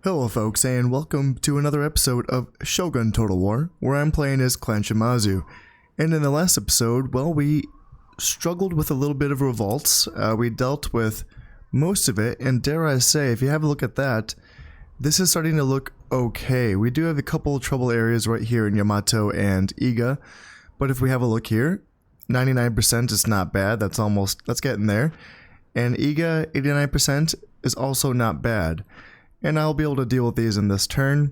Hello folks, and welcome to another episode of Shogun Total War, where I'm playing as Clan Shimazu. And in the last episode, well, we struggled with a little bit of revolts. We dealt with most of it, and dare I say, if you have a look at that, this is starting to look okay. We do have a couple of trouble areas right here in Yamato and Iga, but if we have a look here, 99% is not bad. That's getting there. And Iga, 89% is also not bad. And I'll be able to deal with these in this turn.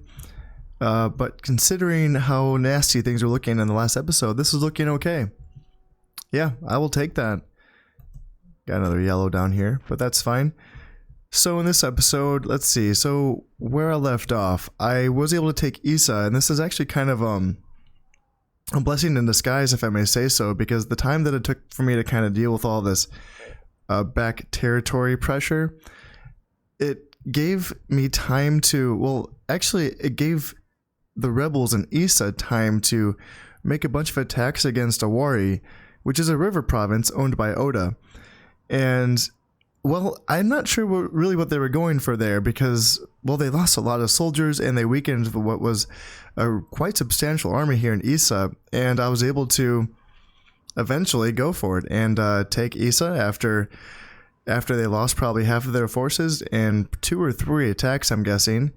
But considering how nasty things were looking in the last episode, this is looking okay. Yeah, I will take that. Got another yellow down here, but that's fine. So in this episode, let's see. So where I left off, I was able to take Issa, and this is actually kind of a blessing in disguise, if I may say so, because the time that it took for me to kind of deal with all this back territory pressure, it gave me time to, well, actually it gave the rebels in Issa time to make a bunch of attacks against Awari, which is a river province owned by Oda. And, well, I'm not sure really what they were going for there because, well, they lost a lot of soldiers and they weakened what was a quite substantial army here in Issa, and I was able to eventually go for it and take Issa after they lost probably half of their forces and 2 or 3 attacks, I'm guessing.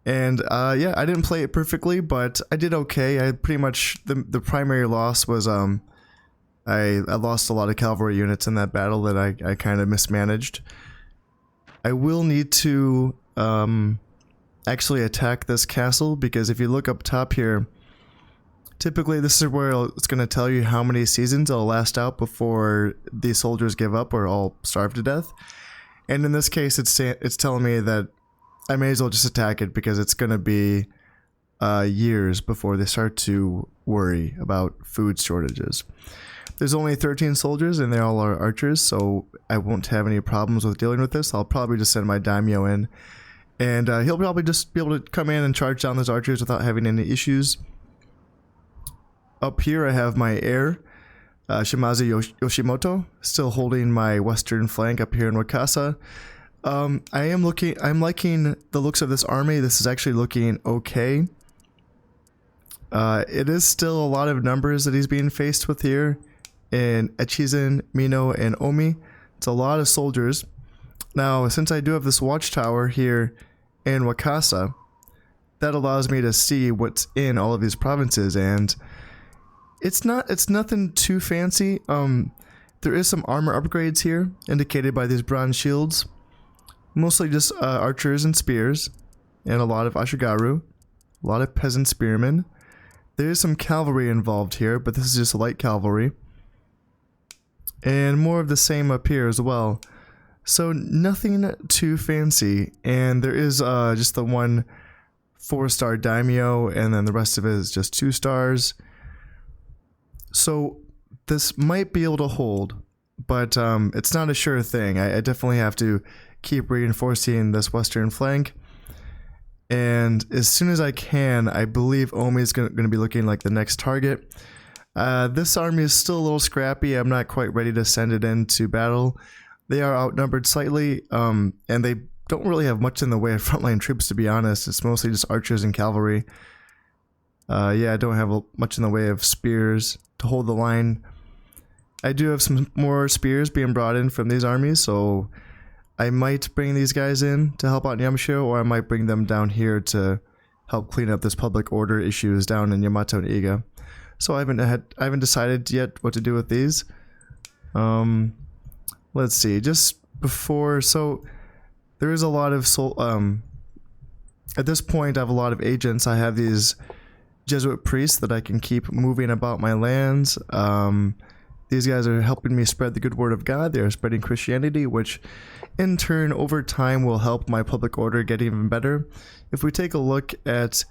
And yeah, I didn't play it perfectly, but I did okay. I pretty much, the primary loss was I lost a lot of cavalry units in that battle that I kind of mismanaged. I will need to actually attack this castle, because if you look up top here, typically this is where it's going to tell you how many seasons it'll last out before these soldiers give up or all starve to death. And in this case, it's telling me that I may as well just attack it, because it's going to be years before they start to worry about food shortages. There's only 13 soldiers and they all are archers, so I won't have any problems with dealing with this. I'll probably just send my daimyo in, and he'll probably just be able to come in and charge down those archers without having any issues. Up here I have my heir, Shimazu Yoshimoto, still holding my western flank up here in Wakasa. I'm liking the looks of this army. This is actually looking okay. It is still a lot of numbers that he's being faced with here in Echizen, Mino, and Omi. It's a lot of soldiers. Now, since I do have this watchtower here in Wakasa, that allows me to see what's in all of these provinces, and it's nothing too fancy. There is some armor upgrades here, indicated by these bronze shields. Mostly just archers and spears, and a lot of ashigaru, a lot of peasant spearmen. There is some cavalry involved here, but this is just light cavalry. And more of the same up here as well. So nothing too fancy, and there is just the one 4-star daimyo, and then the rest of it is just 2 stars. So this might be able to hold, but it's not a sure thing. I definitely have to keep reinforcing this western flank, and as soon as I can, I believe Omi is going to be looking like the next target. This army is still a little scrappy. I'm not quite ready to send it into battle. They are outnumbered slightly, and they don't really have much in the way of frontline troops, to be honest. It's mostly just archers and cavalry. Yeah, I don't have much in the way of spears to hold the line. I do have some more spears being brought in from these armies, so I might bring these guys in to help out in Yamashiro, or I might bring them down here to help clean up this public order issues down in Yamato and Iga. So I haven't decided yet what to do with these. Let's see, just before, so there is a lot of at this point I have a lot of agents. I have these Jesuit priests that I can keep moving about my lands. These guys are helping me spread the good word of God. They are spreading Christianity, which in turn over time will help my public order get even better. If we take a look at,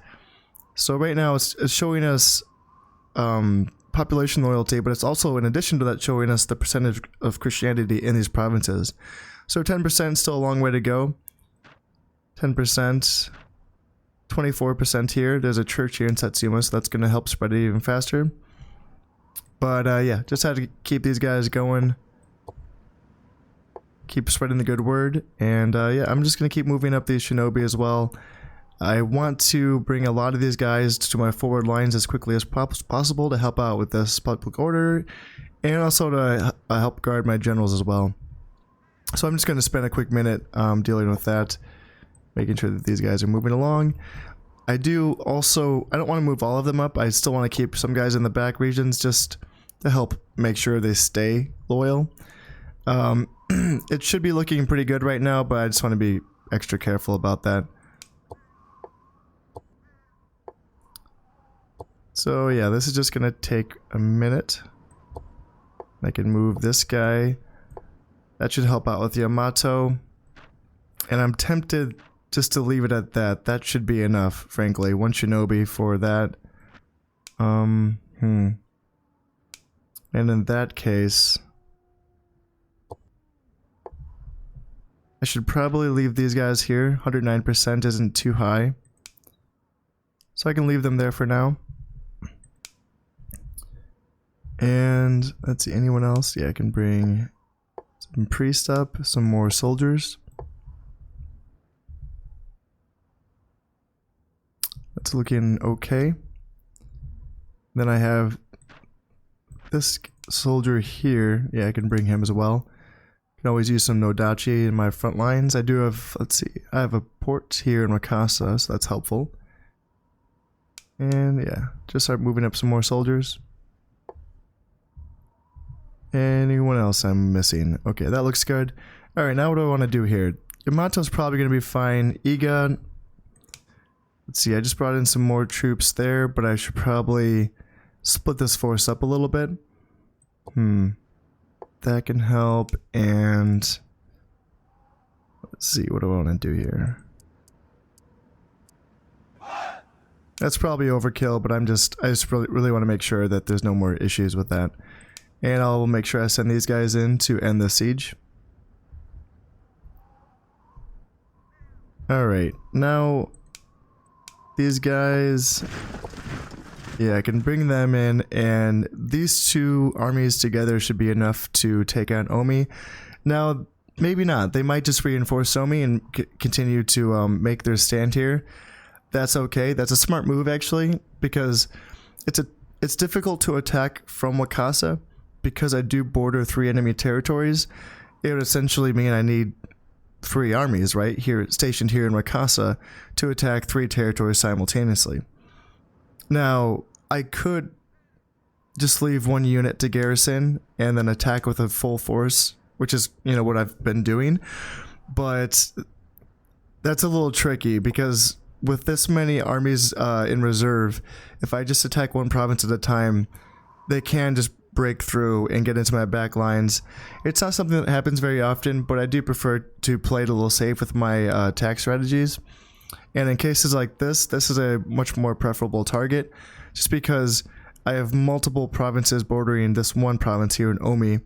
so right now it's showing us population loyalty, but it's also, in addition to that, showing us the percentage of Christianity in these provinces. So 10% still a long way to go. 10%, 24% here. There's a church here in Satsuma, so that's going to help spread it even faster. But yeah, just had to keep these guys going. keep spreading the good word. And yeah, I'm just going to keep moving up these shinobi as well. I want to bring a lot of these guys to my forward lines as quickly as possible to help out with this public order, and also to help guard my generals as well. So I'm just going to spend a quick minute dealing with that, making sure that these guys are moving along. I don't want to move all of them up. I still want to keep some guys in the back regions just to help make sure they stay loyal. It should be looking pretty good right now, but I just want to be extra careful about that. So yeah, this is just gonna take a minute. I can move this guy. That should help out with Yamato. And I'm tempted just to leave it at that. That should be enough, frankly. One shinobi for that. And in that case, I should probably leave these guys here. 109% isn't too high. So I can leave them there for now. And let's see, anyone else? Yeah, I can bring some priests up, some more soldiers. That's looking okay. Then I have this soldier here. Yeah, I can bring him as well. Can always use some Nodachi in my front lines. I do have, let's see, I have a port here in Wakasa, so that's helpful. And yeah, just start moving up some more soldiers. Anyone else I'm missing? Okay, that looks good. Alright, now what do I want to do here? Yamato's probably going to be fine. Iga, let's see, I just brought in some more troops there, but I should probably split this force up a little bit. That can help, and let's see, what do I want to do here? That's probably overkill, but I just really want to make sure that there's no more issues with that. And I'll make sure I send these guys in to end the siege. Alright, now these guys, yeah, I can bring them in, and these two armies together should be enough to take on Omi. Now, maybe not. They might just reinforce Omi and continue to make their stand here. That's okay. That's a smart move, actually, because it's difficult to attack from Wakasa. Because I do border 3 enemy territories, it would essentially mean I need 3 armies, right, here stationed here in Wakasa to attack 3 territories simultaneously. Now, I could just leave 1 unit to garrison and then attack with a full force, which is, you know, what I've been doing, but that's a little tricky because with this many armies in reserve, if I just attack 1 province at a time, they can just break through and get into my back lines. It's not something that happens very often, but I do prefer to play it a little safe with my attack strategies. And in cases like this is a much more preferable target, just because I have multiple provinces bordering this one province here in Omi.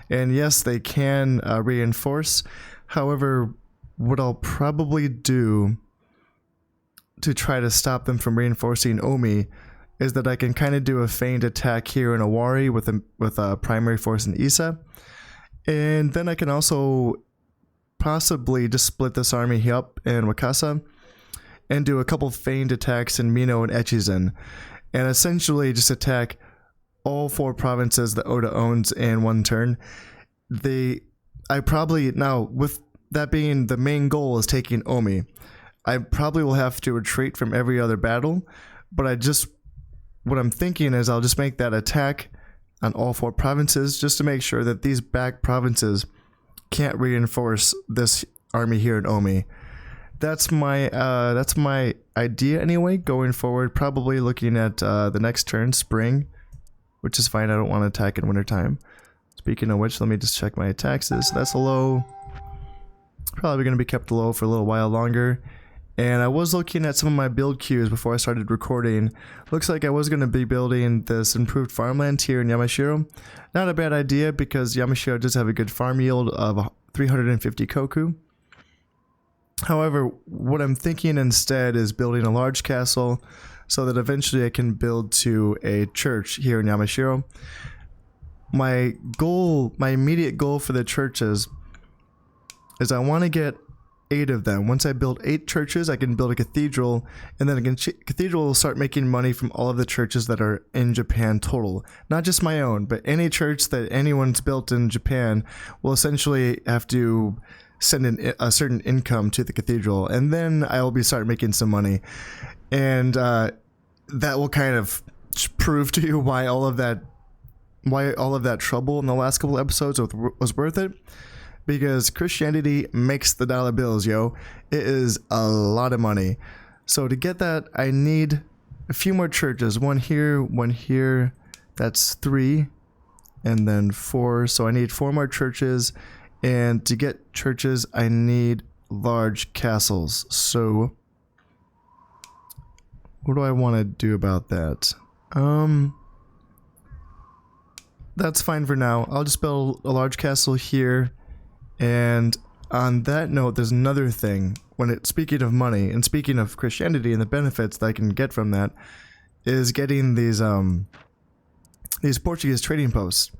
And yes, they can reinforce. However, what I'll probably do to try to stop them from reinforcing Omi is that I can kind of do a feigned attack here in Awari with a primary force in Issa. And then I can also possibly just split this army up in Wakasa and do a couple feigned attacks in Mino and Echizen. And essentially just attack all 4 provinces that Oda owns in 1 turn. Now, with that being the main goal is taking Omi, I probably will have to retreat from every other battle, but what I'm thinking is I'll just make that attack on all 4 provinces just to make sure that these back provinces can't reinforce this army here in Omi. That's my idea anyway, going forward, probably looking at the next turn, spring, which is fine. I don't want to attack in wintertime. Speaking of which, let me just check my taxes. That's low. Probably going to be kept low for a little while longer. And I was looking at some of my build queues before I started recording. Looks like I was going to be building this improved farmland here in Yamashiro. Not a bad idea because Yamashiro does have a good farm yield of 350 koku. However, what I'm thinking instead is building a large castle so that eventually I can build to a church here in Yamashiro. My immediate goal for the churches is I want to get 8 of them. Once I build 8 churches, I can build a cathedral, and then a cathedral will start making money from all of the churches that are in Japan total. Not just my own, but any church that anyone's built in Japan will essentially have to send in a certain income to the cathedral, and then I will start making some money. And that will kind of prove to you why all of that trouble in the last couple episodes was worth it. Because Christianity makes the dollar bills, yo. It is a lot of money. So to get that, I need a few more churches. One here. That's 3. And then 4. So I need 4 more churches. And to get churches, I need large castles. So what do I want to do about that? That's fine for now. I'll just build a large castle here. And on that note, there's another thing. Speaking of money and speaking of Christianity and the benefits that I can get from that, is getting these Portuguese trading posts.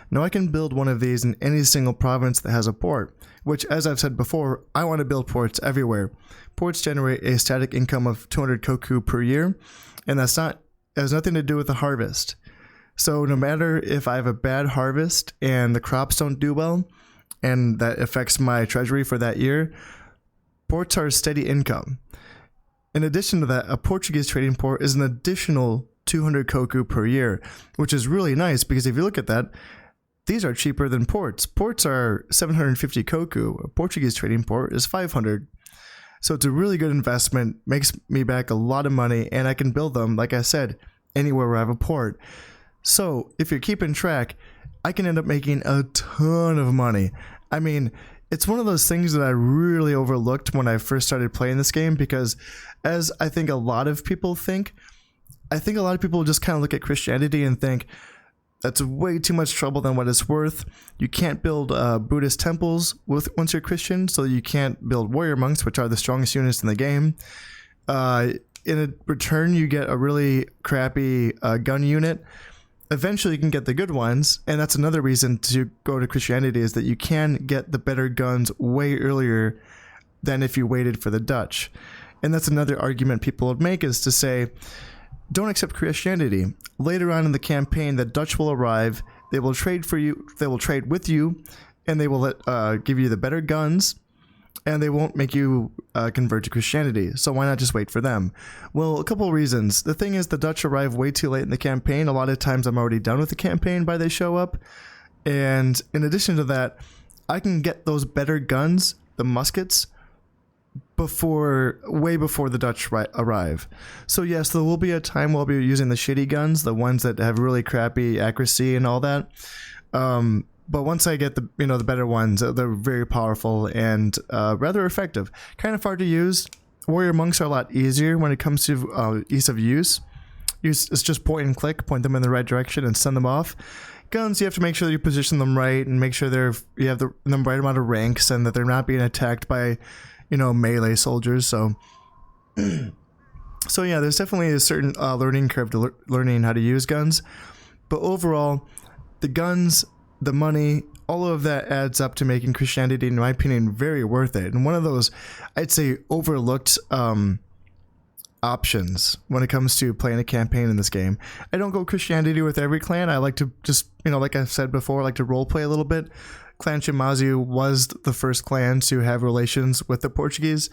Now I can build one of these in any single province that has a port, which, as I've said before, I want to build ports everywhere. Ports generate a static income of 200 koku per year, and it has nothing to do with the harvest. So no matter if I have a bad harvest and the crops don't do well, and that affects my treasury for that year, ports are a steady income. In addition to that, a Portuguese trading port is an additional 200 koku per year, which is really nice because if you look at that, these are cheaper than ports. Ports are 750 koku. A Portuguese trading port is 500. So it's a really good investment, makes me back a lot of money, and I can build them, like I said, anywhere where I have a port. So if you're keeping track, I can end up making a ton of money. I mean, it's one of those things that I really overlooked when I first started playing this game because, as I think a lot of people think, I think a lot of people just kind of look at Christianity and think, that's way too much trouble than what it's worth. You can't build Buddhist temples once you're Christian, so you can't build warrior monks, which are the strongest units in the game. In return, you get a really crappy gun unit. Eventually you can get the good ones, and that's another reason to go to Christianity, is that you can get the better guns way earlier than if you waited for the Dutch. And that's another argument people would make, is to say, don't accept Christianity. Later on in the campaign, the Dutch will arrive, they will trade for you, they will trade with you, and they will give you the better guns, and they won't make you convert to Christianity. So why not just wait for them? Well, a couple of reasons. The thing is, the Dutch arrive way too late in the campaign. A lot of times I'm already done with the campaign by they show up. And in addition to that, I can get those better guns, the muskets, way before the Dutch arrive. So yes, there will be a time we'll be using the shitty guns, the ones that have really crappy accuracy and all that. But once I get the better ones, they're very powerful and rather effective. Kind of hard to use. Warrior monks are a lot easier when it comes to ease of use. It's just point and click, point them in the right direction and send them off. Guns, you have to make sure that you position them right and make sure you have the right amount of ranks and that they're not being attacked by, melee soldiers. So yeah, there's definitely a certain learning curve to learning how to use guns. But overall, the guns, the money, all of that adds up to making Christianity, in my opinion, very worth it. And one of those, I'd say, overlooked options when it comes to playing a campaign in this game. I don't go Christianity with every clan. I like to just, like I said before, I like to roleplay a little bit. Clan Shimazu was the first clan to have relations with the Portuguese,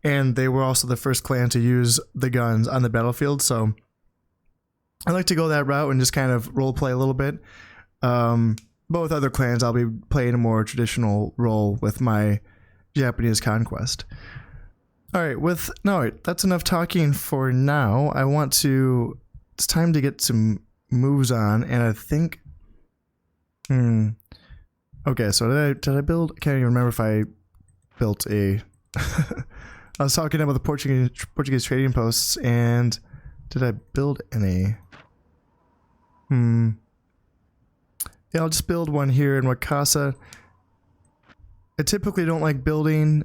and they were also the first clan to use the guns on the battlefield. So I like to go that route and just kind of roleplay a little bit. But with other clans, I'll be playing a more traditional role with my Japanese conquest. Alright, that's enough talking for now. It's time to get some moves on, and I think, okay, so did I build, I can't even remember if I built I was talking about the Portuguese trading posts, and did I build any? Yeah, I'll just build one here in Wakasa. I typically don't like building,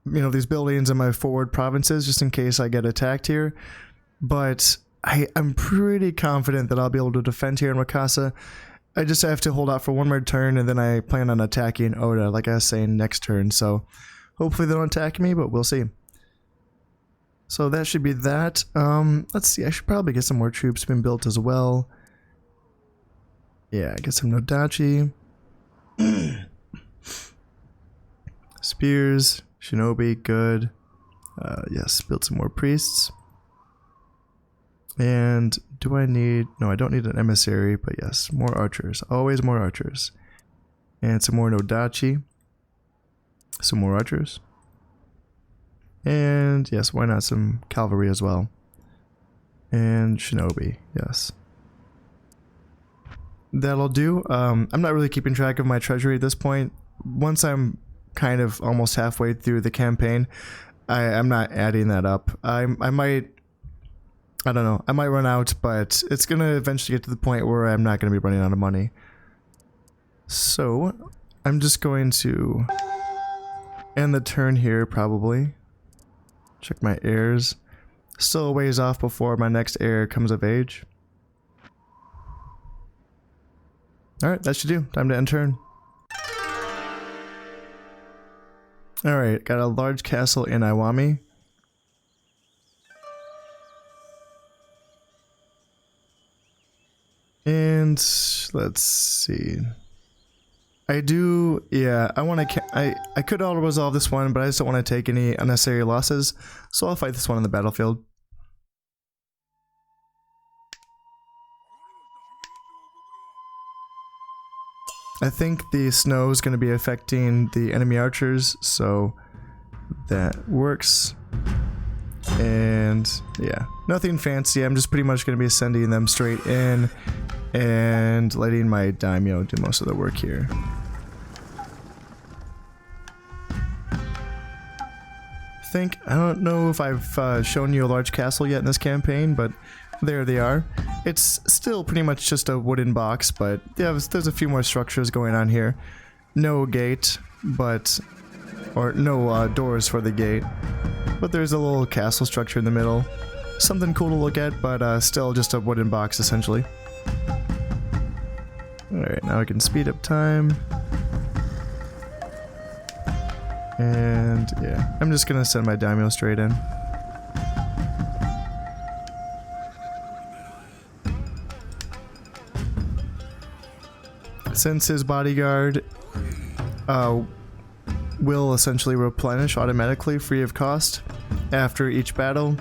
these buildings in my forward provinces just in case I get attacked here. But I'm pretty confident that I'll be able to defend here in Wakasa. I just have to hold out for one more turn, and then I plan on attacking Oda, like I was saying, next turn. So hopefully they don't attack me, but we'll see. So that should be that. Let's see, I should probably get some more troops been built as well. Yeah, get some Nodachi. Spears, Shinobi, good. Yes, build some more priests. And do I need... No, I don't need an emissary, but yes, more archers. Always more archers. And some more Nodachi. Some more archers. And yes, why not some cavalry as well. And Shinobi, yes. That'll do. I'm not really keeping track of my treasury at this point. Once I'm kind of almost halfway through the campaign, I'm not adding that up. I might... I don't know. I might run out, but it's going to eventually get to the point where I'm not going to be running out of money. So, I'm just going to end the turn here, probably. Check my heirs. Still a ways off before my next heir comes of age. Alright, that should do. Time to end turn. Alright, got a large castle in Iwami. And let's see. I do, yeah, I could auto resolve this one, but I just don't want to take any unnecessary losses, so I'll fight this one on the battlefield. I think the snow is going to be affecting the enemy archers, so that works. And yeah, nothing fancy. I'm just pretty much going to be sending them straight in and letting my daimyo do most of the work here. I don't know if I've shown you a large castle yet in this campaign, but there they are. It's still pretty much just a wooden box, but yeah, there's a few more structures going on here. No gate, or no doors for the gate, but there's a little castle structure in the middle. Something cool to look at, but still just a wooden box essentially. Alright, now I can speed up time. And yeah, I'm just gonna send my daimyo straight in. Since his bodyguard will essentially replenish automatically free of cost after each battle,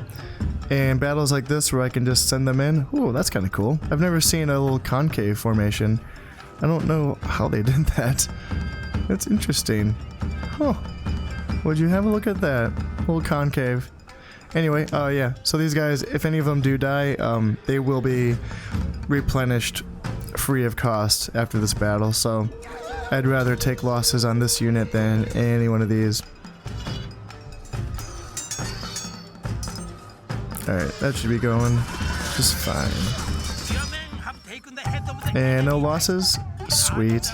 and battles like this where I can just send them in, ooh, that's kind of cool. I've never seen a little concave formation. I don't know how they did that. That's interesting. Huh. Would you have a look at that? Little concave. Anyway, yeah, so these guys, if any of them do die, they will be replenished free of cost after this battle, so I'd rather take losses on this unit than any one of these. Alright, that should be going just fine. And no losses? Sweet.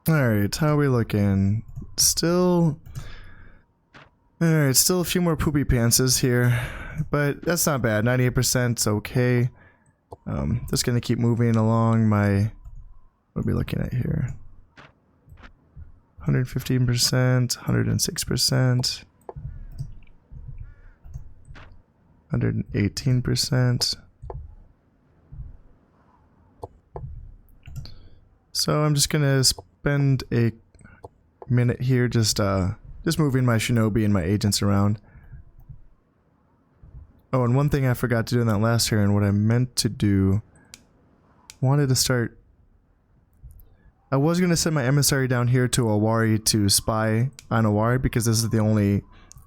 Alright, how are we looking? Still... Alright, still a few more poopy pantses here, but that's not bad. 98% is okay. Just gonna keep moving along my... What are we looking at here? 115%, 106%, 118%. So I'm just gonna spend a minute here just moving my shinobi and my agents around. Oh, and one thing I forgot to do in that last turn, what I meant to do, wanted to start... I was going to send my emissary down here to Owari to spy on Owari, because this is the only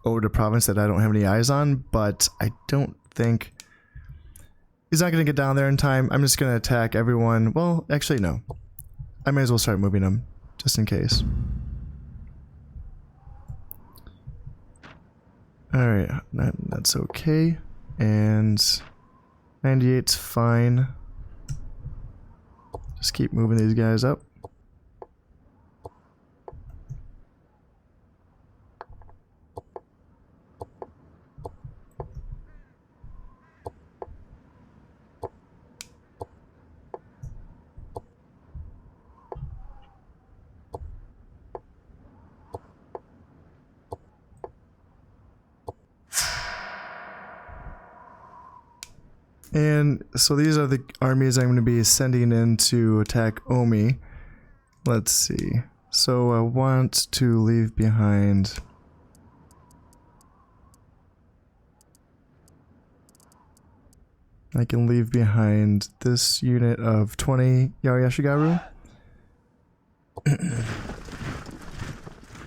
Oda province that I don't have any eyes on, but I don't think... He's not going to get down there in time. I'm just going to attack everyone. Well, actually, no. I may as well start moving them, just in case. Alright, that's okay. And 98's fine. Just keep moving these guys up. And so these are the armies I'm going to be sending in to attack Omi. Let's see. So I want to leave behind... I can leave behind this unit of 20 Yari-Yashigaru.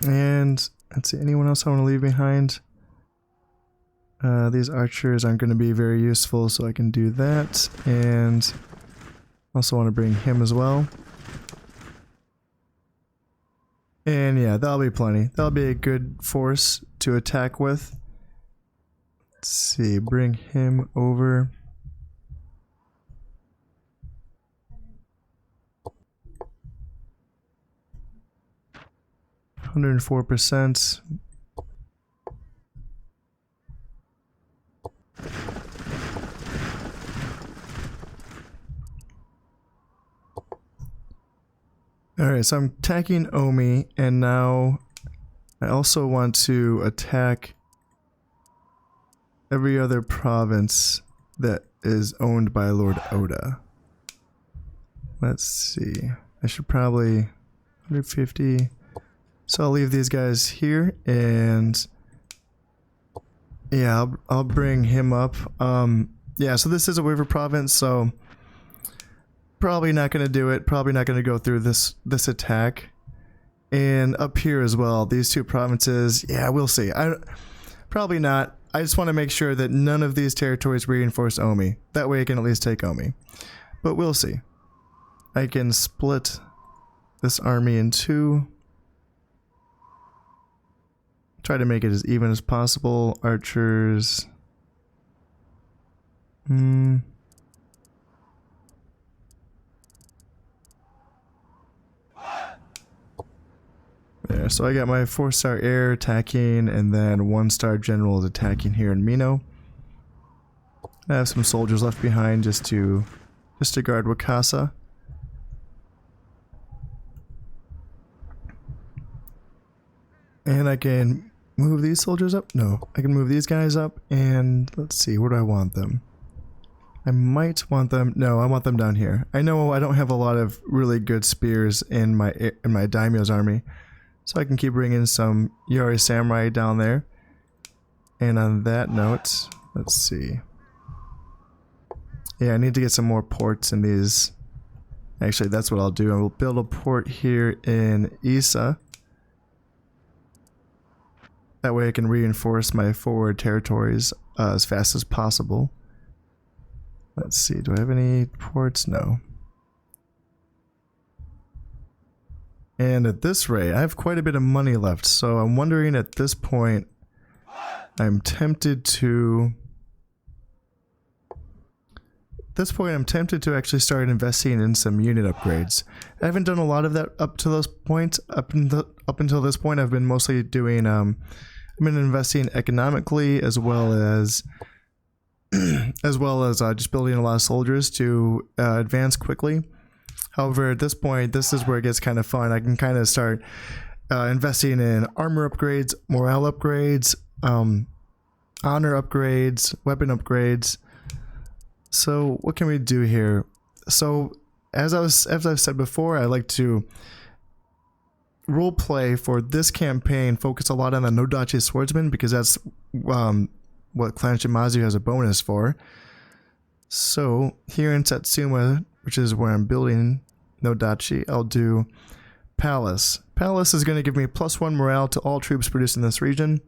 And let's see, anyone else I want to leave behind? These archers aren't going to be very useful, so I can do that. And also want to bring him as well. And yeah, that'll be plenty. That'll be a good force to attack with. Let's see, bring him over. 104%. Alright, so I'm attacking Omi, and now I also want to attack every other province that is owned by Lord Oda. Let's see. I should probably 150. So I'll leave these guys here, and yeah, I'll bring him up. Yeah, so this is a Weaver province, so probably not going to do it. Probably not going to go through this attack. And up here as well, these two provinces, yeah, we'll see. Probably not. I just want to make sure that none of these territories reinforce Omi. That way I can at least take Omi. But we'll see. I can split this army in two. Try to make it as even as possible. Archers. There, so I got my 4-star air attacking, and then 1-star general is attacking here in Mino. I have some soldiers left behind just to guard Wakasa. And I can move these soldiers up? No, I can move these guys up, and let's see, where do I want them? I might want them, no, I want them down here. I know I don't have a lot of really good spears in my daimyo's army, so I can keep bringing some Yari Samurai down there. And on that note, let's see. Yeah, I need to get some more ports in these. Actually, that's what I'll do. I will build a port here in Isa. That way I can reinforce my forward territories as fast as possible. Let's see, do I have any ports? No. And at this rate, I have quite a bit of money left, so I'm wondering at this point, I'm tempted to actually start investing in some unit upgrades. I haven't done a lot of that up to this point. Up until this point, I've been mostly doing I've been investing economically as well as just building a lot of soldiers to advance quickly. However, at this point, this is where it gets kind of fun. I can kind of start investing in armor upgrades, morale upgrades, honor upgrades, weapon upgrades. So what can we do here? So as I've said before, I like to roleplay for this campaign, focus a lot on the Nodachi Swordsman because that's what Clan Shimazu has a bonus for. So here in Satsuma, which is where I'm building Nodachi, I'll do Palace. Palace is going to give me +1 morale to all troops produced in this region.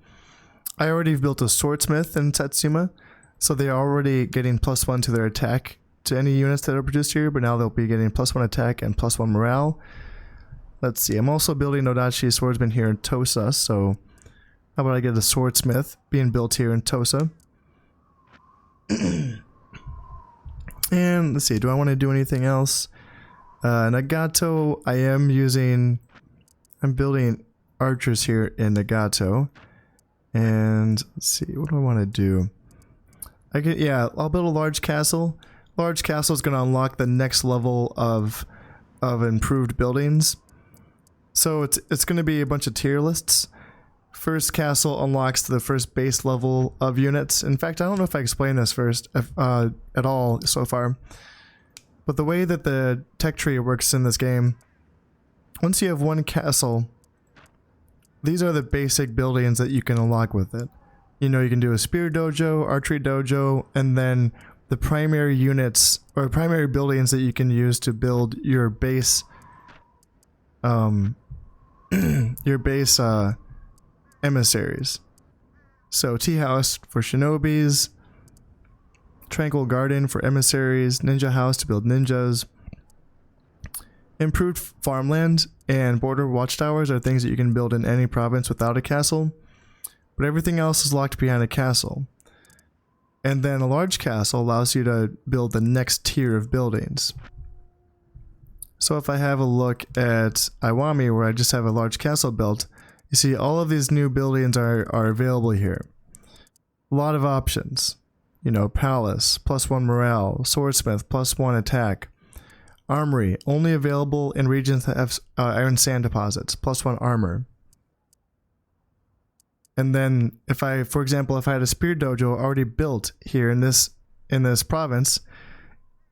I already built a swordsmith in Satsuma, so they're already getting +1 to their attack to any units that are produced here, but now they'll be getting +1 attack and +1 morale. Let's see, I'm also building Nodachi Swordsman here in Tosa, so how about I get a swordsmith being built here in Tosa? And let's see, do I want to do anything else? Nagato, I'm building archers here in Nagato. And let's see, what do I want to do? I'll build a large castle. Large castle is going to unlock the next level of improved buildings. So it's going to be a bunch of tier lists. first castle unlocks the first base level of units. In fact, I don't know if I explained this first at all so far. But the way that the tech tree works in this game, once you have one castle, these are the basic buildings that you can unlock with it. You know, you can do a spear dojo, archery dojo, and then the primary units or primary buildings that you can use to build your base emissaries. So tea house for shinobis, tranquil garden for emissaries, ninja house to build ninjas. Improved farmland and border watchtowers are things that you can build in any province without a castle, but everything else is locked behind a castle. And then a large castle allows you to build the next tier of buildings. So if I have a look at Iwami, where I just have a large castle built, you see all of these new buildings are available here. A lot of options. You know, palace, +1 morale, swordsmith, +1 attack. Armory, only available in regions that have iron sand deposits, +1 armor. And then if I, for example, if I had a spear dojo already built here in this province,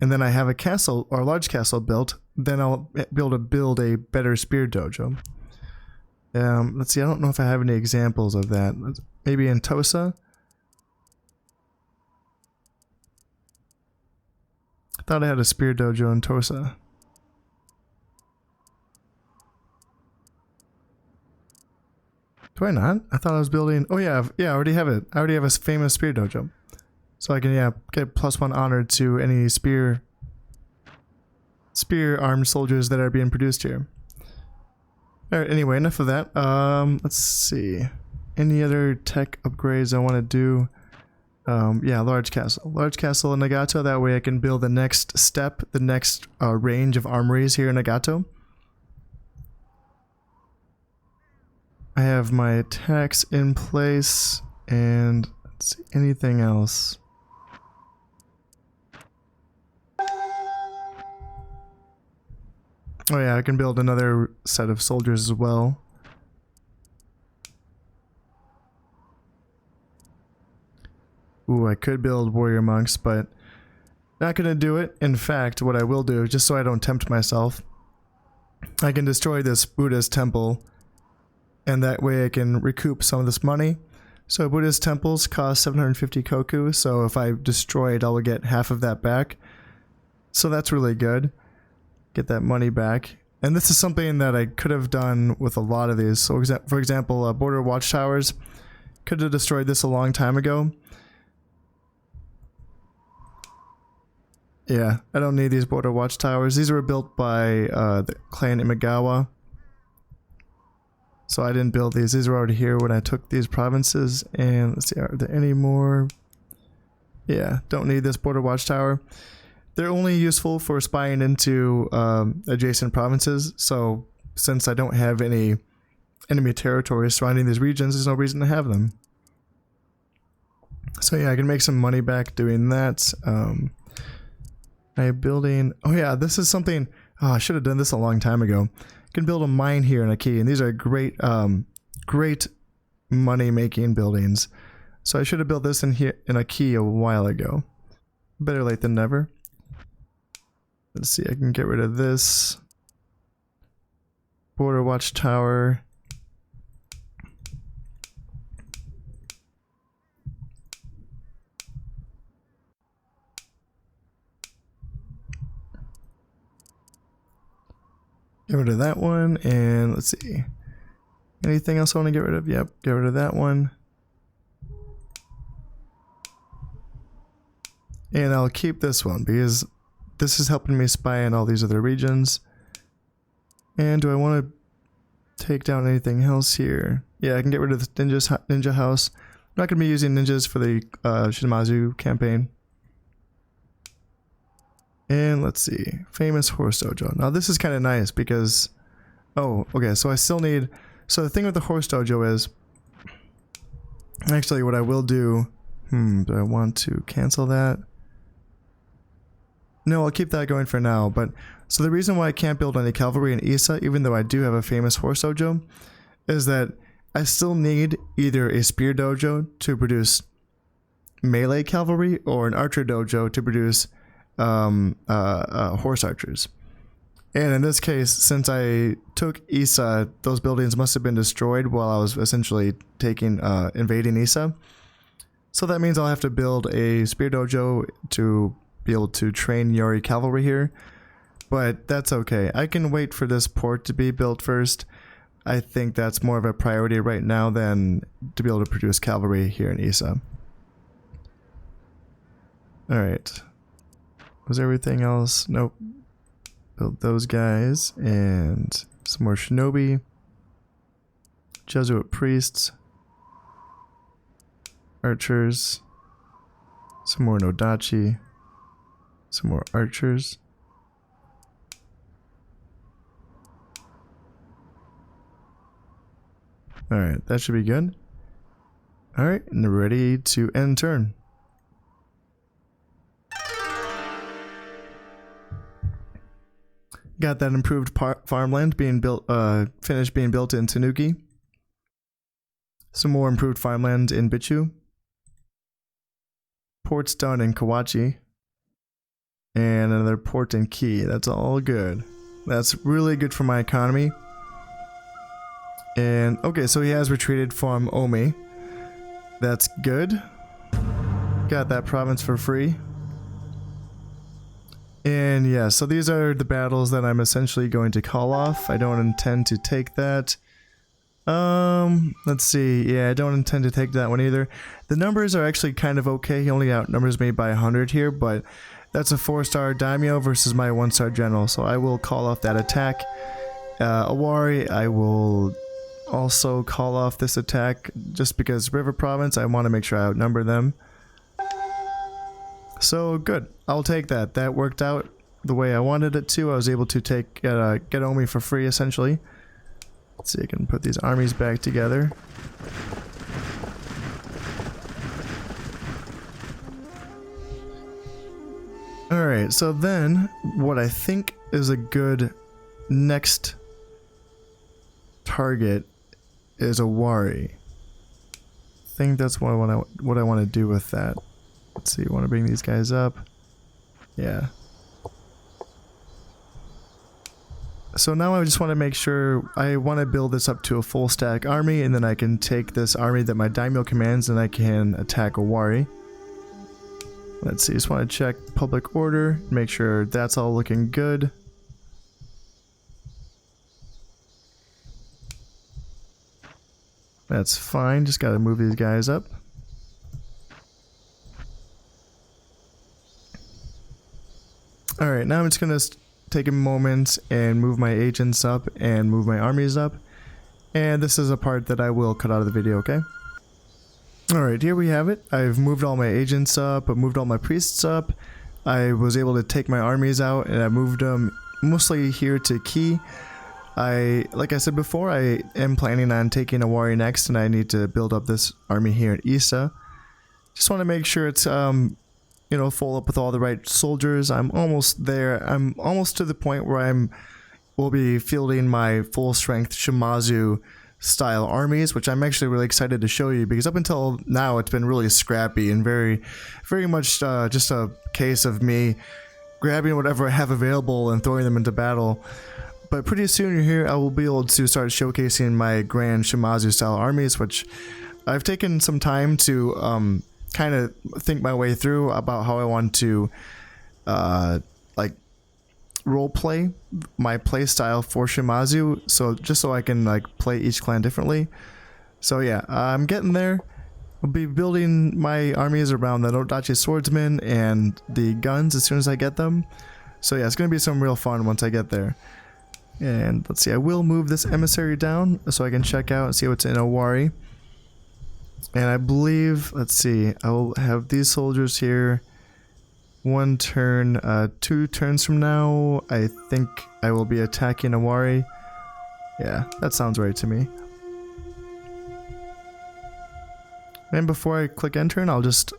and then I have a castle or a large castle built, then I'll be able to build a better spear dojo. Let's see, I don't know if I have any examples of that. Maybe in Tosa? I thought I had a spear dojo in Tosa. Do I not? I thought I was building... Oh yeah, I already have it. I already have a famous spear dojo. So I can, yeah, get +1 honor to any spear armed soldiers that are being produced here. Alright, anyway, enough of that. Let's see. Any other tech upgrades I want to do? Yeah, large castle. Large castle in Nagato, that way I can build the next step, the next range of armories here in Nagato. I have my attacks in place, and let's see, anything else? Oh yeah, I can build another set of soldiers as well. Ooh, I could build warrior monks, but not gonna do it. In fact, what I will do, just so I don't tempt myself, I can destroy this Buddha's temple, and that way I can recoup some of this money. So Buddhist temples cost 750 koku, so if I destroy it, I will get half of that back. So that's really good. Get that money back. And this is something that I could have done with a lot of these. So for example, border watchtowers, could have destroyed this a long time ago. Yeah, I don't need these border watchtowers. These were built by the clan Imagawa. So I didn't build these. These were already here when I took these provinces. And let's see, are there any more? Yeah, don't need this border watchtower. They're only useful for spying into adjacent provinces. So since I don't have any enemy territory surrounding these regions, there's no reason to have them. So yeah, I can make some money back doing that. I'm building... Oh yeah, this is something... Oh, I should have done this a long time ago. I can build a mine here in a key, and these are great, great money-making buildings. So I should have built this in here in a key a while ago. Better late than never. Let's see, I can get rid of this. Border watchtower. Get rid of that one, and let's see. Anything else I want to get rid of? Yep, get rid of that one. And I'll keep this one because this is helping me spy in all these other regions. And do I want to take down anything else here? Yeah, I can get rid of the ninja house. I'm not going to be using ninjas for the Shimazu campaign. And let's see, famous horse dojo. Now this is kind of nice because, oh, okay, so I still need, so the thing with the horse dojo is, actually what I will do, do I want to cancel that? No, I'll keep that going for now, but, so the reason why I can't build any cavalry in Isa, even though I do have a famous horse dojo, is that I still need either a spear dojo to produce melee cavalry or an archer dojo to produce horse archers. And in this case, since I took Issa, those buildings must have been destroyed while I was essentially invading Issa. So that means I'll have to build a spear dojo to be able to train Yori cavalry here. But that's okay. I can wait for this port to be built first. I think that's more of a priority right now than to be able to produce cavalry here in Issa. Alright. Was everything else? Nope. Build those guys and some more shinobi. Jesuit priests. Archers. Some more nodachi. Some more archers. Alright, that should be good. Alright, and ready to end turn. Got that improved farmland being built, finished being built in Tanuki. Some more improved farmland in Bichu. Ports done in Kawachi. And another port in Ki. That's all good. That's really good for my economy. And, okay, so he has retreated from Omi. That's good. Got that province for free. And yeah, so these are the battles that I'm essentially going to call off. I don't intend to take that. Let's see. Yeah, I don't intend to take that one either. The numbers are actually kind of okay. He only outnumbers me by 100 here, but that's a 4-star daimyo versus my 1-star general, so I will call off that attack. Awari, I will also call off this attack just because River Province, I want to make sure I outnumber them. So good, I'll take that. That worked out the way I wanted it to. I was able to get Omi for free essentially. Let's see, I can put these armies back together. Alright, so then what I think is a good next target is Awari. I think that's what I want to do with that. Let's see, I want to bring these guys up. Yeah. So now I just want to make sure I want to build this up to a full stack army, and then I can take this army that my daimyo commands and I can attack Awari. Let's see, just want to check public order, make sure that's all looking good. That's fine, just gotta move these guys up. Alright, now I'm just gonna take a moment and move my agents up and move my armies up. And this is a part that I will cut out of the video, okay? Alright, here we have it. I've moved all my agents up, I've moved all my priests up. I was able to take my armies out and I moved them mostly here to Ki. Like I said before, I am planning on taking Awari next, and I need to build up this army here at Issa. Just want to make sure it's, you know, full up with all the right soldiers. I'm almost there. I'm almost to the point where will be fielding my full strength Shimazu style armies, which I'm actually really excited to show you, because up until now it's been really scrappy and very much just a case of me grabbing whatever I have available and throwing them into battle. But pretty soon here I will be able to start showcasing my grand Shimazu style armies, which I've taken some time to kind of think my way through about how I want to like roleplay my play style for Shimazu, so just so I can like play each clan differently. So yeah, I'm getting there. I'll be building my armies around the Nodachi swordsmen and the guns as soon as I get them. So yeah, it's gonna be some real fun once I get there. And let's see, I will move this emissary down so I can check out and see what's in Awari. And I believe, let's see, I will have these soldiers here. 1 turn, 2 turns from now, I think I will be attacking Awari. Yeah, that sounds right to me. And before I click enter, I'll just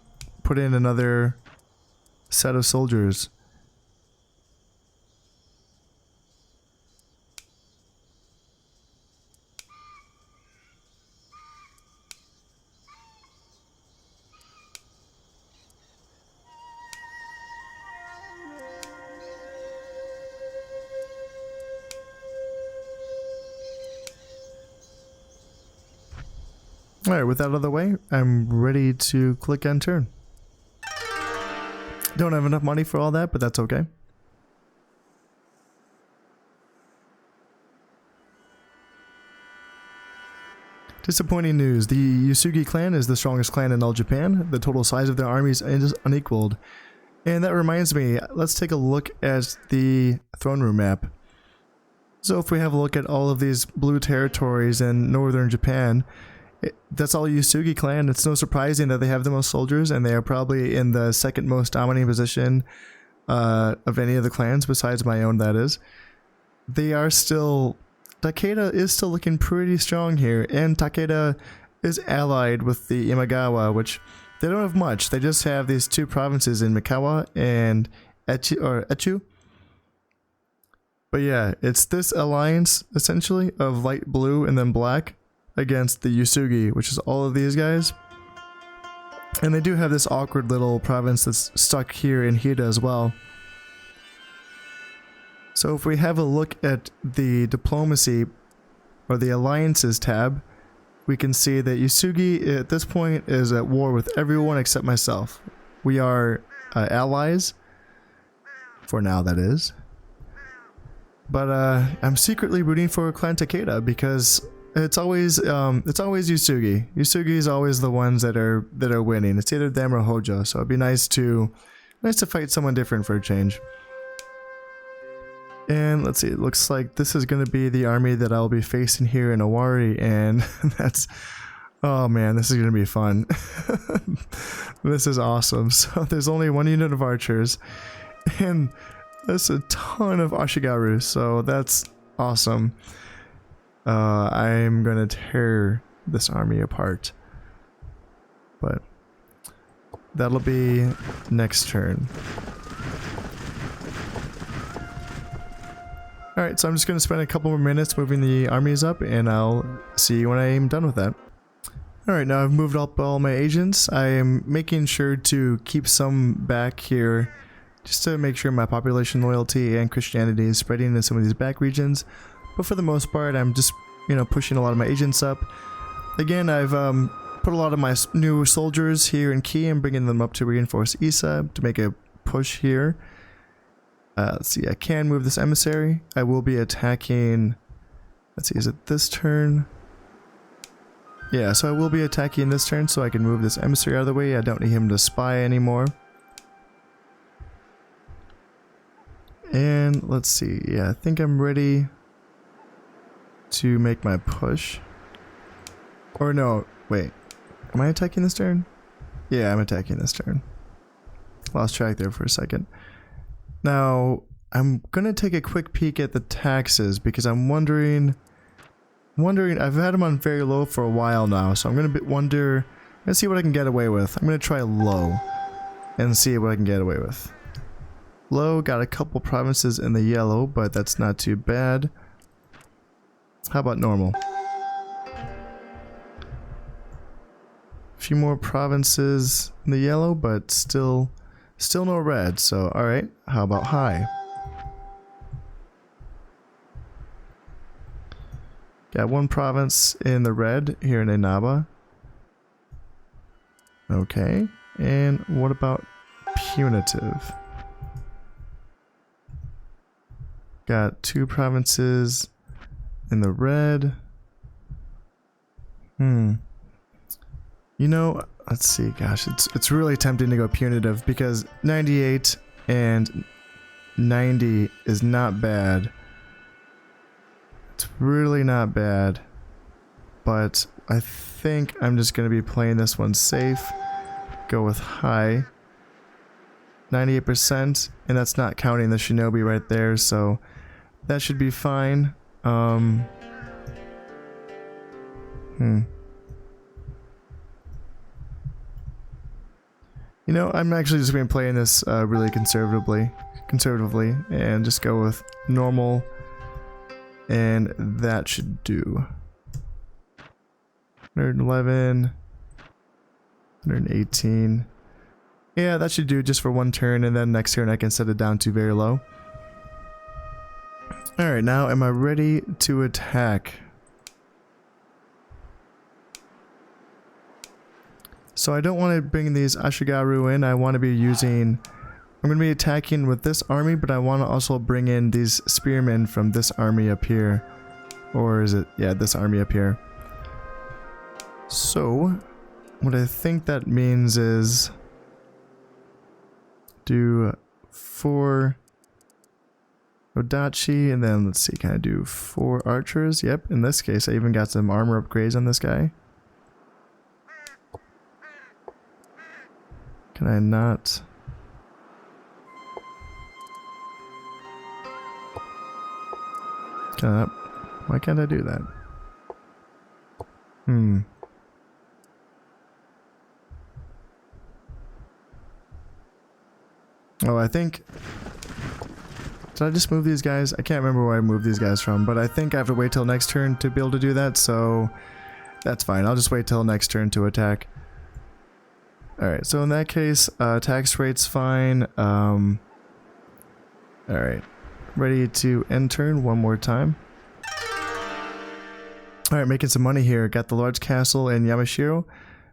put in another set of soldiers. Alright, with that out of the way, I'm ready to click end turn. Don't have enough money for all that, but that's okay. Disappointing news. The Yusugi clan is the strongest clan in all Japan. The total size of their armies is unequaled. And that reminds me, let's take a look at the throne room map. So if we have a look at all of these blue territories in northern Japan, that's all Yusugi clan. It's no surprising that they have the most soldiers, and they are probably in the second most dominating position of any of the clans besides my own, that is. They are still... Takeda is still looking pretty strong here, and Takeda is allied with the Imagawa, which they don't have much. They just have these two provinces in Mikawa and Echu. But yeah, it's this alliance, essentially, of light blue and then black against the Yusugi, which is all of these guys. And they do have this awkward little province that's stuck here in Hida as well. So if we have a look at the diplomacy or the alliances tab, we can see that Yusugi at this point is at war with everyone except myself. We are allies, for now that is. But I'm secretly rooting for Clan Takeda because it's always Yusugi. Yusugi is always the ones that are winning. It's either them or Hojo, so it'd be nice to fight someone different for a change. And let's see, it looks like this is going to be the army that I'll be facing here in Owari, and that's... Oh man, this is going to be fun. This is awesome. So there's only one unit of archers, and there's a ton of Ashigaru, so that's awesome. I'm going to tear this army apart. But that'll be next turn. Alright, so I'm just going to spend a couple more minutes moving the armies up, and I'll see you when I am done with that. Alright, now I've moved up all my agents. I am making sure to keep some back here, just to make sure my population loyalty and Christianity is spreading in some of these back regions. But for the most part, I'm just, pushing a lot of my agents up. Again, I've put a lot of my new soldiers here in Key and bringing them up to reinforce Isa to make a push here. Let's see, I can move this emissary. I will be attacking... Let's see, is it this turn? Yeah, so I will be attacking this turn so I can move this emissary out of the way. I don't need him to spy anymore. And let's see, yeah, I think I'm ready to make my push. Or no, wait. Am I attacking this turn? Yeah, I'm attacking this turn. Lost track there for a second. Now, I'm going to take a quick peek at the taxes because I'm wondering, I've had them on very low for a while now, so I'm going to let's see what I can get away with. I'm going to try low and see what I can get away with. Low, got a couple provinces in the yellow, but that's not too bad. How about normal? A few more provinces in the yellow, but still no red, so alright, how about high? Got one province in the red here in Inaba. Okay, and what about punitive? Got two provinces in the red. Let's see, gosh, it's really tempting to go punitive because 98 and 90 is not bad. It's really not bad. But I think I'm just going to be playing this one safe. Go with high. 98%, and that's not counting the shinobi right there, so that should be fine. I'm actually just going to be playing this really conservatively, and just go with normal, and that should do. 111, 118. Yeah, that should do just for one turn, and then next turn I can set it down to very low. Alright, now am I ready to attack? So I don't want to bring these Ashigaru in. I want to be using... I'm going to be attacking with this army, but I want to also bring in these spearmen from this army up here. Or is it... yeah, this army up here. So, what I think that means is... do 4 Odachi, and then let's see, can I do 4 archers? Yep, in this case I even got some armor upgrades on this guy. Can I not? Can I? Why can't I do that? Oh, I think... did I just move these guys? I can't remember where I moved these guys from, but I think I have to wait till next turn to be able to do that, so... that's fine. I'll just wait till next turn to attack. Alright, so in that case, tax rate's fine. Alright. Ready to end turn one more time. Alright, making some money here. Got the large castle in Yamashiro.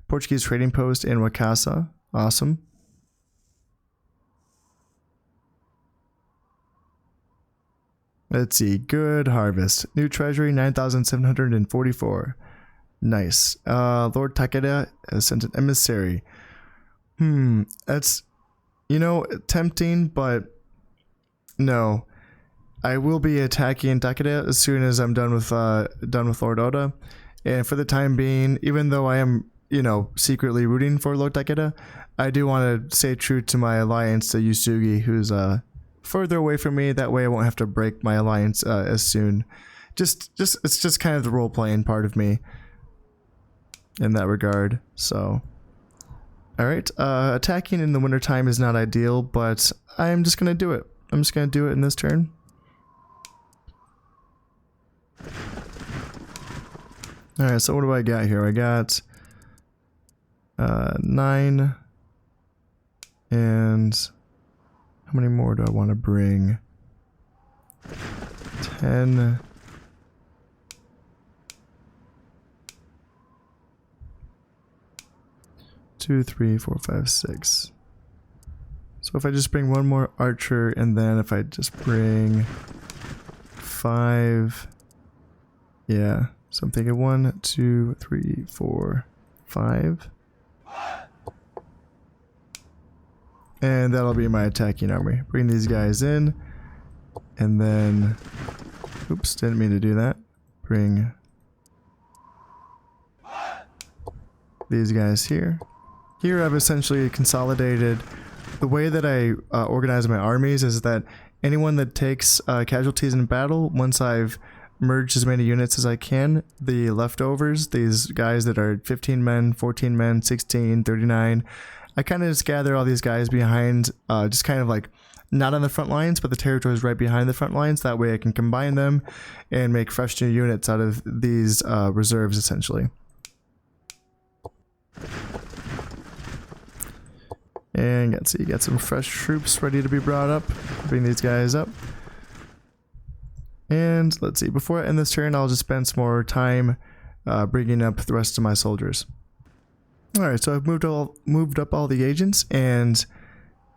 Portuguese trading post in Wakasa. Awesome. Let's see. Good harvest. New treasury, 9,744. Nice. Lord Takeda has sent an emissary. That's, you know, tempting, but no. I will be attacking Takeda as soon as I'm done with Lord Oda. And for the time being, even though I am, you know, secretly rooting for Lord Takeda, I do want to stay true to my alliance to Yusugi, who's further away from me. That way I won't have to break my alliance as soon. It's just kind of the role-playing part of me in that regard. So, alright, attacking in the wintertime is not ideal, but I'm just gonna do it. I'm just gonna do it in this turn. Alright, so what do I got here? I got 9, and how many more do I want to bring? 10. 2, 3, 4, 5, 6. So if I just bring one more archer, and then if I just bring 5, yeah. So I'm thinking 1, 2, 3, 4, 5. And that'll be my attacking army. Bring these guys in, and then, oops, didn't mean to do that. Bring these guys here. Here I've essentially consolidated. The way that I organize my armies is that anyone that takes casualties in battle, once I've merged as many units as I can, the leftovers, these guys that are 15 men, 14 men, 16, 39, I kind of just gather all these guys behind, just kind of like, not on the front lines, but the territories right behind the front lines. That way I can combine them and make fresh new units out of these reserves, essentially. And let's see, got some fresh troops ready to be brought up. Bring these guys up. And let's see, before I end this turn, I'll just spend some more time bringing up the rest of my soldiers. Alright, so I've moved up all the agents, and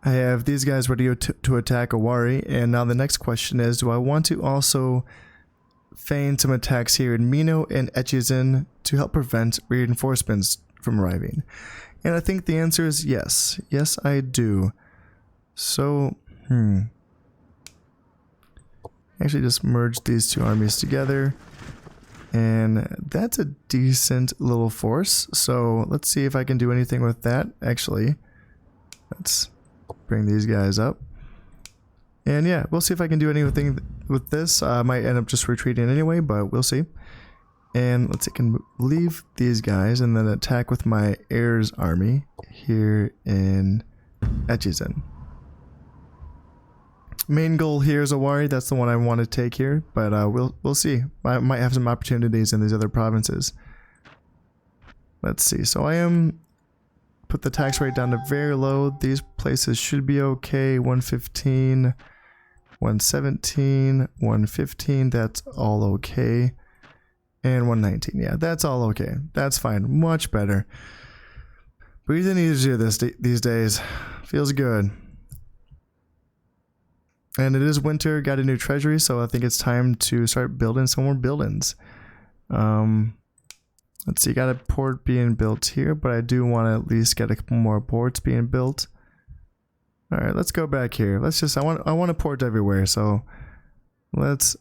I have these guys ready to attack Owari. And now the next question is, do I want to also feign some attacks here in Mino and Echizen to help prevent reinforcements from arriving? And I think the answer is yes. Yes, I do. So, actually just merge these two armies together. And that's a decent little force. So let's see if I can do anything with that. Actually, let's bring these guys up. And yeah, we'll see if I can do anything with this. I might end up just retreating anyway, but we'll see. And let's see, I can leave these guys and then attack with my heirs army here in Echizen. Main goal here is Owari. That's the one I want to take here, but we'll see. I might have some opportunities in these other provinces. Let's see. So I am put the tax rate down to very low. These places should be okay. 115, 117, 115. That's all okay. And 119. Yeah, that's all okay. That's fine. Much better. Breathing easier these days. Feels good. And it is winter, got a new treasury, so I think it's time to start building some more buildings. Let's see, got a port being built here, but I do want to at least get a couple more ports being built. Alright, let's go back here. I want a port everywhere, so let's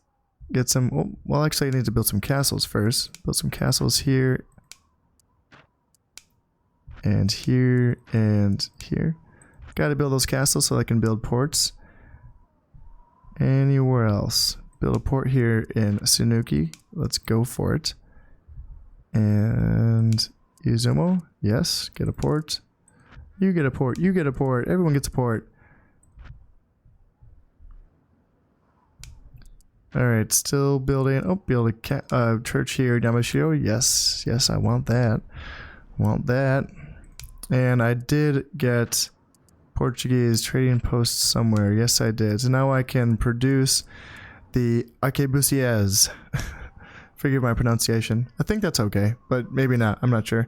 get some, oh, well actually I need to build some castles first. Build some castles here. And here, and here. Gotta build those castles so I can build ports. Anywhere else. Build a port here in Sunuki. Let's go for it. And Izumo, yes, get a port. You get a port, you get a port, everyone gets a port. Alright, still building, oh, build a church here, Yamashiro, yes, yes, I want that. Want that. And I did get Portuguese trading post somewhere, yes I did. So now I can produce the arquebusiers. Forgive my pronunciation. I think that's okay, but maybe not. I'm not sure.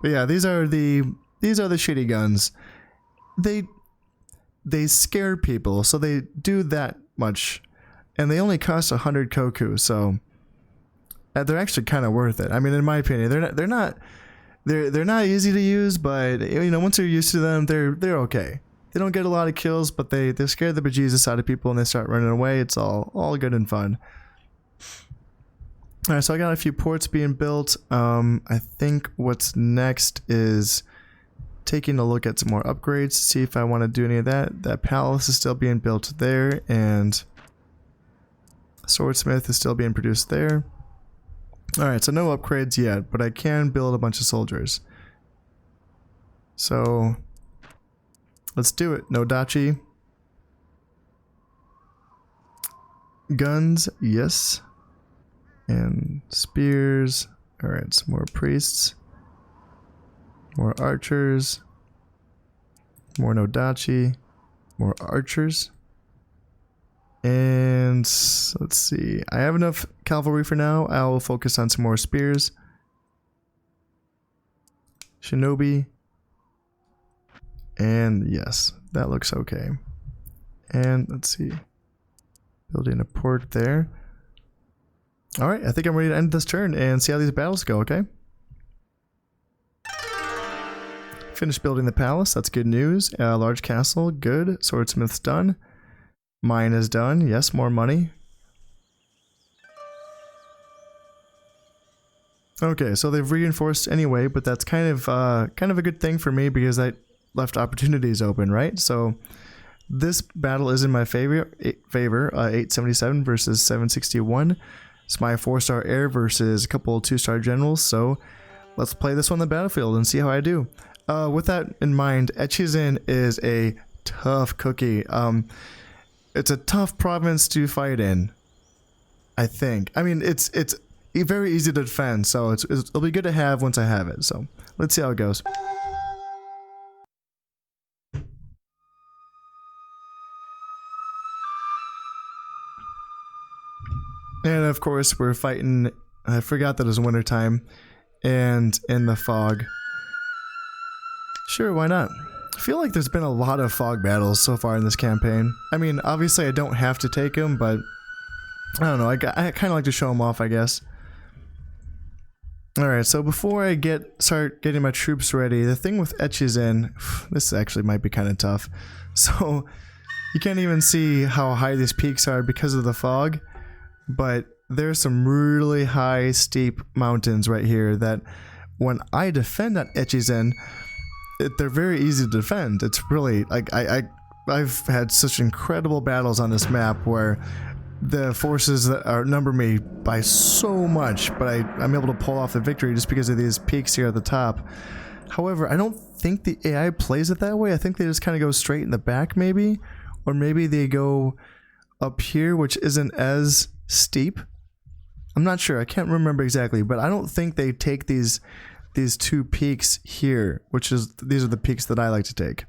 But yeah, these are the shitty guns. They scare people, so they do that much, and they only cost 100 koku. So they're actually kind of worth it. I mean, in my opinion, they're not easy to use, but you know, once you're used to them, they're okay. They don't get a lot of kills, but they scare the bejesus out of people, and they start running away. It's all good and fun. Alright, so I got a few ports being built. I think what's next is taking a look at some more upgrades to see if I want to do any of that. That palace is still being built there, and swordsmith is still being produced there. Alright, so no upgrades yet, but I can build a bunch of soldiers. So let's do it. No dachi. Guns, yes. And spears. Alright, some more priests. More archers. More nodachi. More archers. And let's see. I have enough cavalry for now. I'll focus on some more spears. Shinobi. And yes, that looks okay. And let's see. Building a port there. Alright, I think I'm ready to end this turn and see how these battles go, okay? Finished building the palace, that's good news. Large castle, good. Swordsmith's done. Mine is done, yes, more money. Okay, so they've reinforced anyway, but that's kind of a good thing for me because I left opportunities open, right? So this battle is in my favor, 877 versus 761. It's my 4-star heir versus a couple 2-star generals, so let's play this on the battlefield and see how I do. With that in mind, Echizen is a tough cookie. It's a tough province to fight in, I think. I mean, it's very easy to defend, so it'll be good to have once I have it. So let's see how it goes. And of course, we're fighting. I forgot that it was wintertime, and in the fog. Sure, why not? I feel like there's been a lot of fog battles so far in this campaign. I mean, obviously I don't have to take them, but I don't know, I kind of like to show them off, I guess. Alright, so before I start getting my troops ready, the thing with Echizen, this actually might be kind of tough. So, you can't even see how high these peaks are because of the fog, but there's some really high, steep mountains right here that when I defend that Echizen, they're very easy to defend. It's really, like, I've had such incredible battles on this map where the forces that outnumber me by so much, but I'm able to pull off the victory just because of these peaks here at the top. However, I don't think the AI plays it that way. I think they just kind of go straight in the back maybe, or maybe they go up here, which isn't as steep. I'm not sure, I can't remember exactly, but I don't think they take these two peaks here, these are the peaks that I like to take.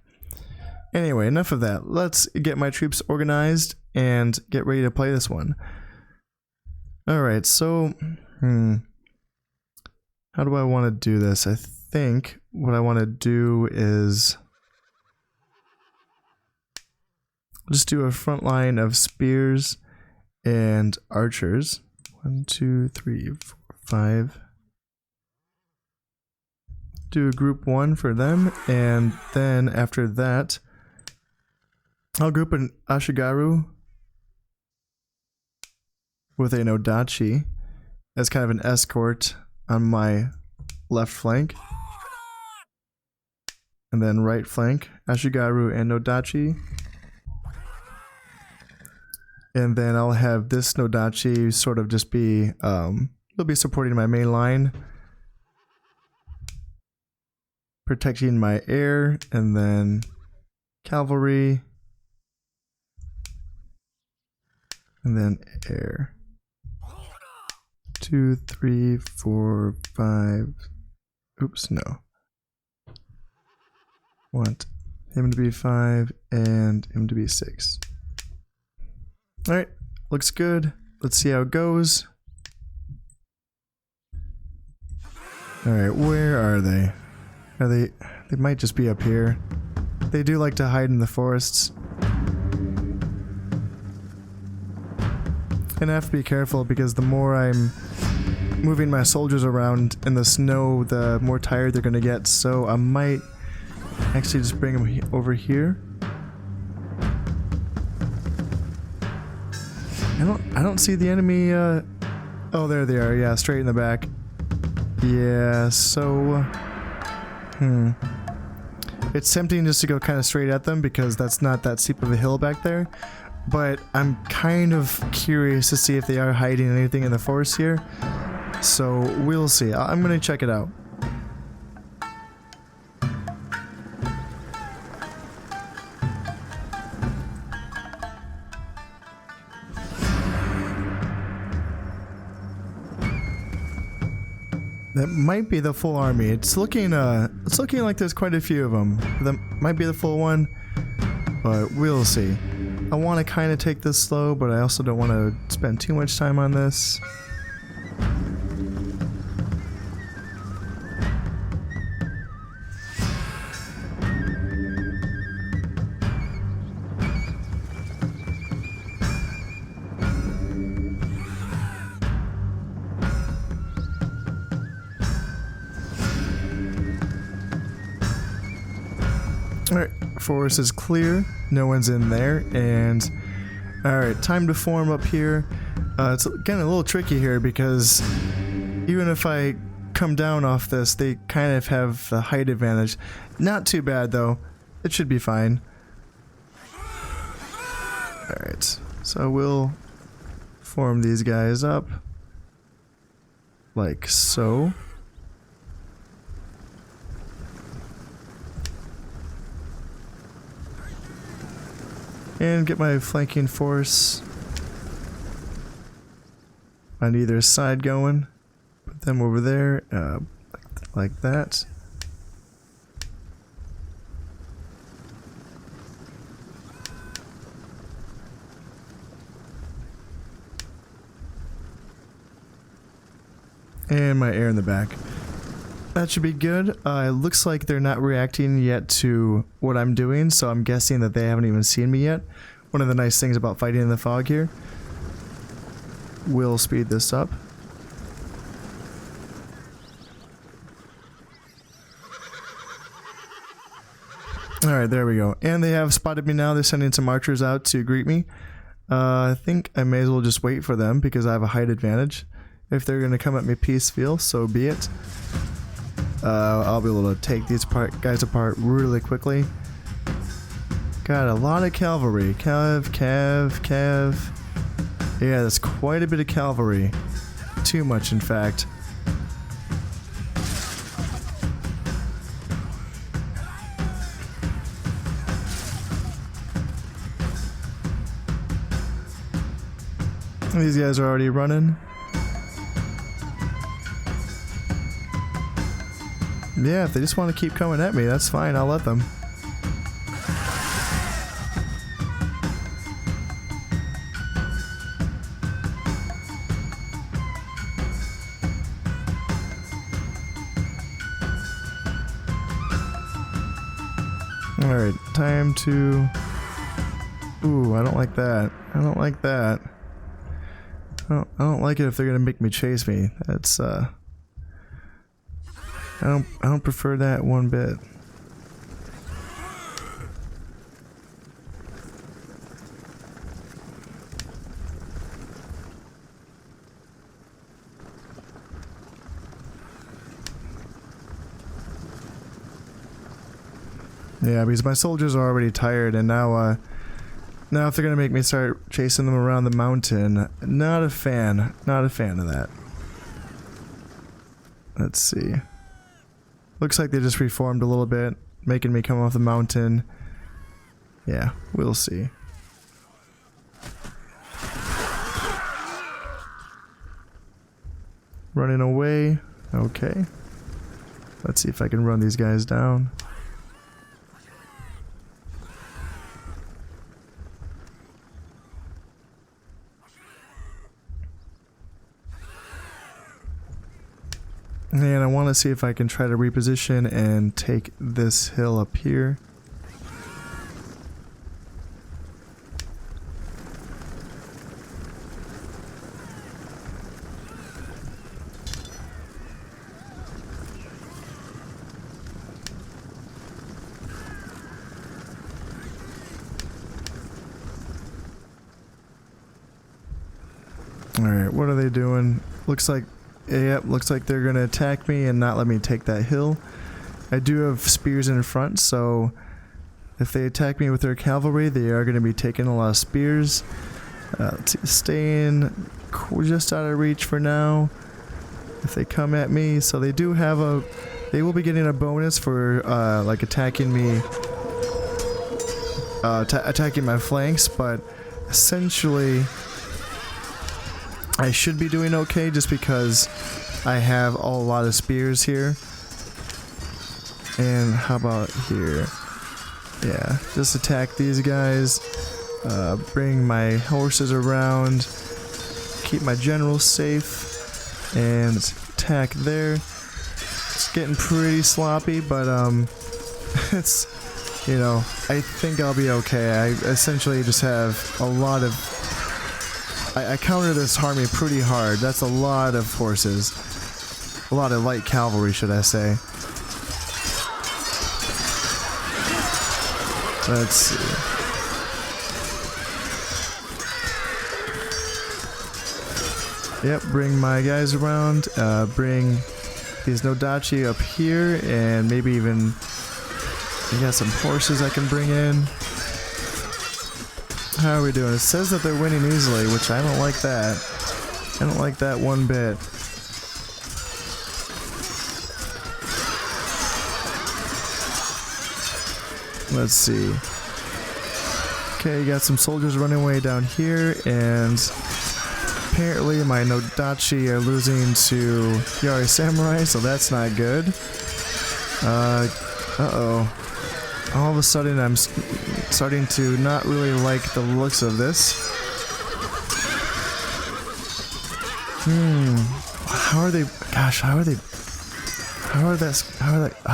Anyway, enough of that. Let's get my troops organized and get ready to play this one. Alright, so how do I want to do this? I think what I want to do is just do a front line of spears and archers. 1, 2, 3, 4, 5. Do a group 1 for them, and then after that, I'll group an Ashigaru with a Nodachi as kind of an escort on my left flank. And then right flank, Ashigaru and Nodachi. And then I'll have this Nodachi sort of just be, he'll be supporting my main line, protecting my air, and then cavalry, and then air. 2, 3, 4, 5. Oops, no. Want him to be 5 and him to be 6. Alright, looks good. Let's see how it goes. Alright, where are they? They might just be up here. They do like to hide in the forests. And I have to be careful because the more I'm moving my soldiers around in the snow, the more tired they're gonna get. So I might actually just bring them over here. I don't see the enemy. Oh, there they are. Yeah, straight in the back. Yeah. So, it's tempting just to go kind of straight at them because that's not that steep of a hill back there. But I'm kind of curious to see if they are hiding anything in the forest here. So we'll see. I'm gonna check it out. That might be the full army. It's looking like there's quite a few of them. That might be the full one, but we'll see. I want to kind of take this slow, but I also don't want to spend too much time on this. Alright, forest is clear, no one's in there, and alright, time to form up here. It's getting a little tricky here because even if I come down off this, they kind of have the height advantage. Not too bad though, it should be fine. Alright, so we'll form these guys up like so. And get my flanking force on either side going. Put them over there, like that. And my air in the back. That should be good. It looks like they're not reacting yet to what I'm doing, so I'm guessing that they haven't even seen me yet. One of the nice things about fighting in the fog here. We'll speed this up. Alright, there we go. And they have spotted me now. They're sending some archers out to greet me. I think I may as well just wait for them because I have a height advantage. If they're going to come at me peaceful, so be it. I'll be able to take these guys apart really quickly. Got a lot of cavalry. Cav. Yeah, that's quite a bit of cavalry. Too much, in fact. These guys are already running. Yeah, if they just want to keep coming at me, that's fine, I'll let them. Alright, time to... Ooh, I don't like that. I don't like that. I don't like it if they're gonna make me chase me. That's, I don't prefer that one bit. Yeah, because my soldiers are already tired, and now if they're gonna make me start chasing them around the mountain, not a fan of that. Let's see. Looks like they just reformed a little bit, making me come off the mountain. Yeah, we'll see. Running away. Okay. Let's see if I can run these guys down. And I want to see if I can try to reposition and take this hill up here. Alright, what are they doing? Looks like they're gonna attack me and not let me take that hill. I do have spears in front, so if they attack me with their cavalry, they are gonna be taking a lot of spears. Let's see, staying just out of reach for now. If they come at me, so they do have a... They will be getting a bonus for like attacking me, attacking my flanks, but essentially I should be doing okay just because I have a lot of spears here. And how about here? Yeah, just attack these guys, bring my horses around, keep my generals safe, and attack there. It's getting pretty sloppy, but it's, you know, I think I'll be okay. I essentially just have a lot of... I counter this army pretty hard. That's a lot of horses. A lot of light cavalry, should I say. Let's see. Yep, bring my guys around. Bring these Nodachi up here, and maybe even... We got some horses I can bring in. How are we doing? It says that they're winning easily, which I don't like that. I don't like that one bit. Let's see. Okay, you got some soldiers running away down here, and apparently my Nodachi are losing to Yari Samurai, so that's not good. Uh-oh. All of a sudden I'm starting to not really like the looks of this. How are they... Gosh, how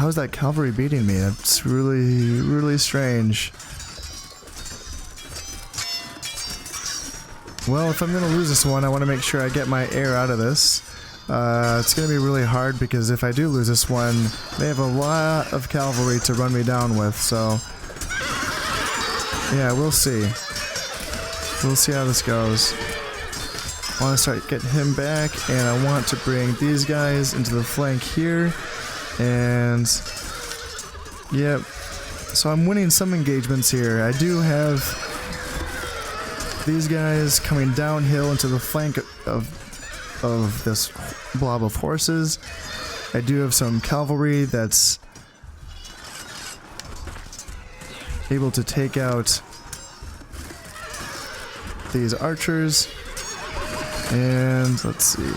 is that cavalry beating me? That's really, really strange. Well, if I'm gonna lose this one, I want to make sure I get my heir out of this. It's gonna be really hard because if I do lose this one, they have a lot of cavalry to run me down with, so... Yeah, we'll see. We'll see how this goes. I want to start getting him back, and I want to bring these guys into the flank here, and... Yep. So I'm winning some engagements here. I do have these guys coming downhill into the flank of this blob of horses. I do have some cavalry that's able to take out these archers. And let's see.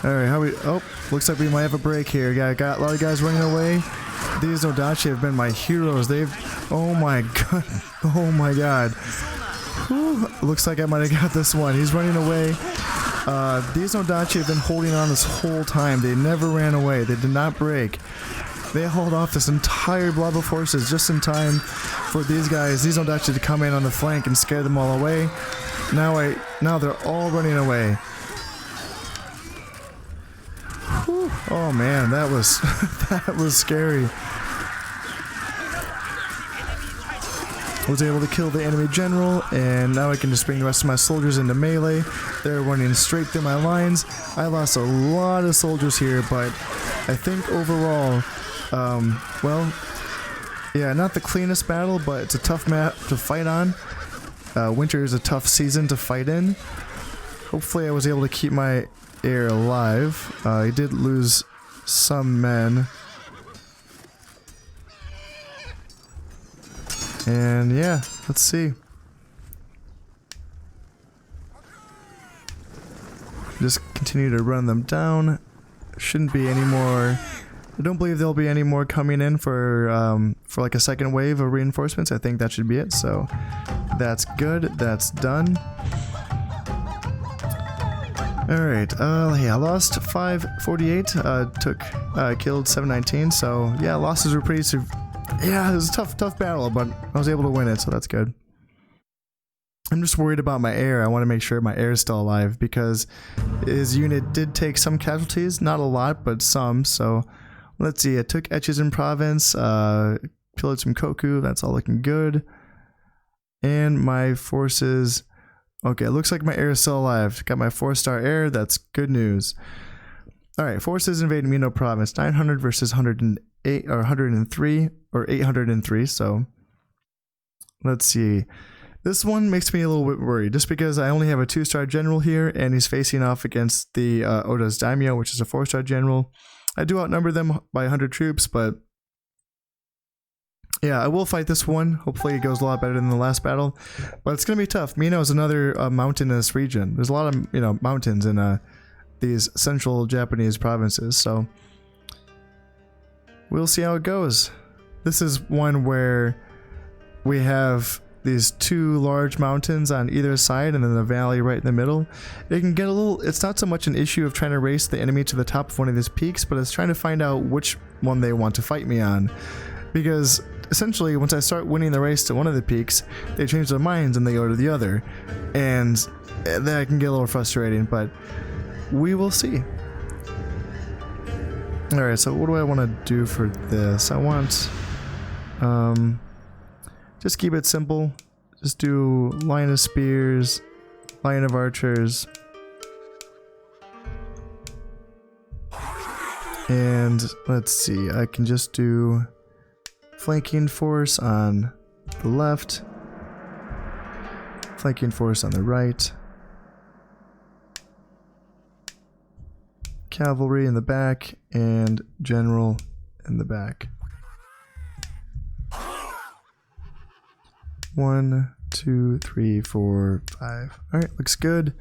Alright, how we... Oh, looks like we might have a break here. Got a lot of guys running away. These Nodachi have been my heroes. They've... Oh my god. Oh my god. Whew. Looks like I might have got this one. He's running away. These Nodachi have been holding on this whole time. They never ran away. They did not break. They hauled off this entire blob of forces just in time for these guys, these Nodachi, to come in on the flank and scare them all away. Now they're all running away. Whew. Oh man, that was that was scary. I was able to kill the enemy general, and now I can just bring the rest of my soldiers into melee. They're running straight through my lines. I lost a lot of soldiers here, but I think overall, well, yeah, not the cleanest battle, but it's a tough map to fight on. Winter is a tough season to fight in. Hopefully I was able to keep my heir alive. I did lose some men. And yeah, let's see. Just continue to run them down. Shouldn't be any more. I don't believe there'll be any more coming in for like a second wave of reinforcements. I think that should be it. So that's good. That's done. All right. Yeah, I lost 548. Killed 719. So yeah, losses were pretty yeah, it was a tough battle, but I was able to win it, so that's good. I'm just worried about my heir. I want to make sure my heir is still alive, because his unit did take some casualties. Not a lot, but some. So let's see. I took Echizen province, pillaged some Koku. That's all looking good. And my forces... Okay, it looks like my heir is still alive. Got my 4-star heir. That's good news. Alright, forces invade Mino province. 900 versus 108, or 103, or 803, so let's see. This one makes me a little bit worried, just because I only have a 2-star general here, and he's facing off against the Oda's Daimyo, which is a 4-star general. I do outnumber them by 100 troops, but yeah, I will fight this one. Hopefully it goes a lot better than the last battle, but it's going to be tough. Mino is another mountainous region. There's a lot of, mountains in these central Japanese provinces, so we'll see how it goes. This is one where we have these 2 large mountains on either side and then a valley right in the middle. It can get a little... It's not so much an issue of trying to race the enemy to the top of one of these peaks, but it's trying to find out which one they want to fight me on. Because essentially, once I start winning the race to one of the peaks, they change their minds and they go to the other. And that can get a little frustrating, but we will see. Alright, so what do I want to do for this? I want... just keep it simple. Just do line of spears, line of archers. And let's see, I can just do flanking force on the left, flanking force on the right, cavalry in the back, and general in the back. 1, 2, 3, 4, 5. Alright, looks good.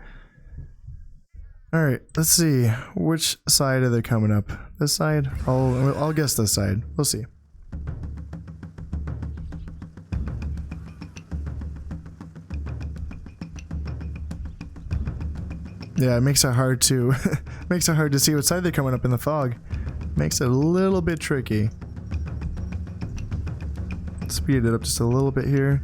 Alright, let's see. Which side are they coming up? This side? I'll guess this side. We'll see. Yeah, it makes it hard to makes it hard to see what side they're coming up in the fog. Makes it a little bit tricky. Speed it up just a little bit here.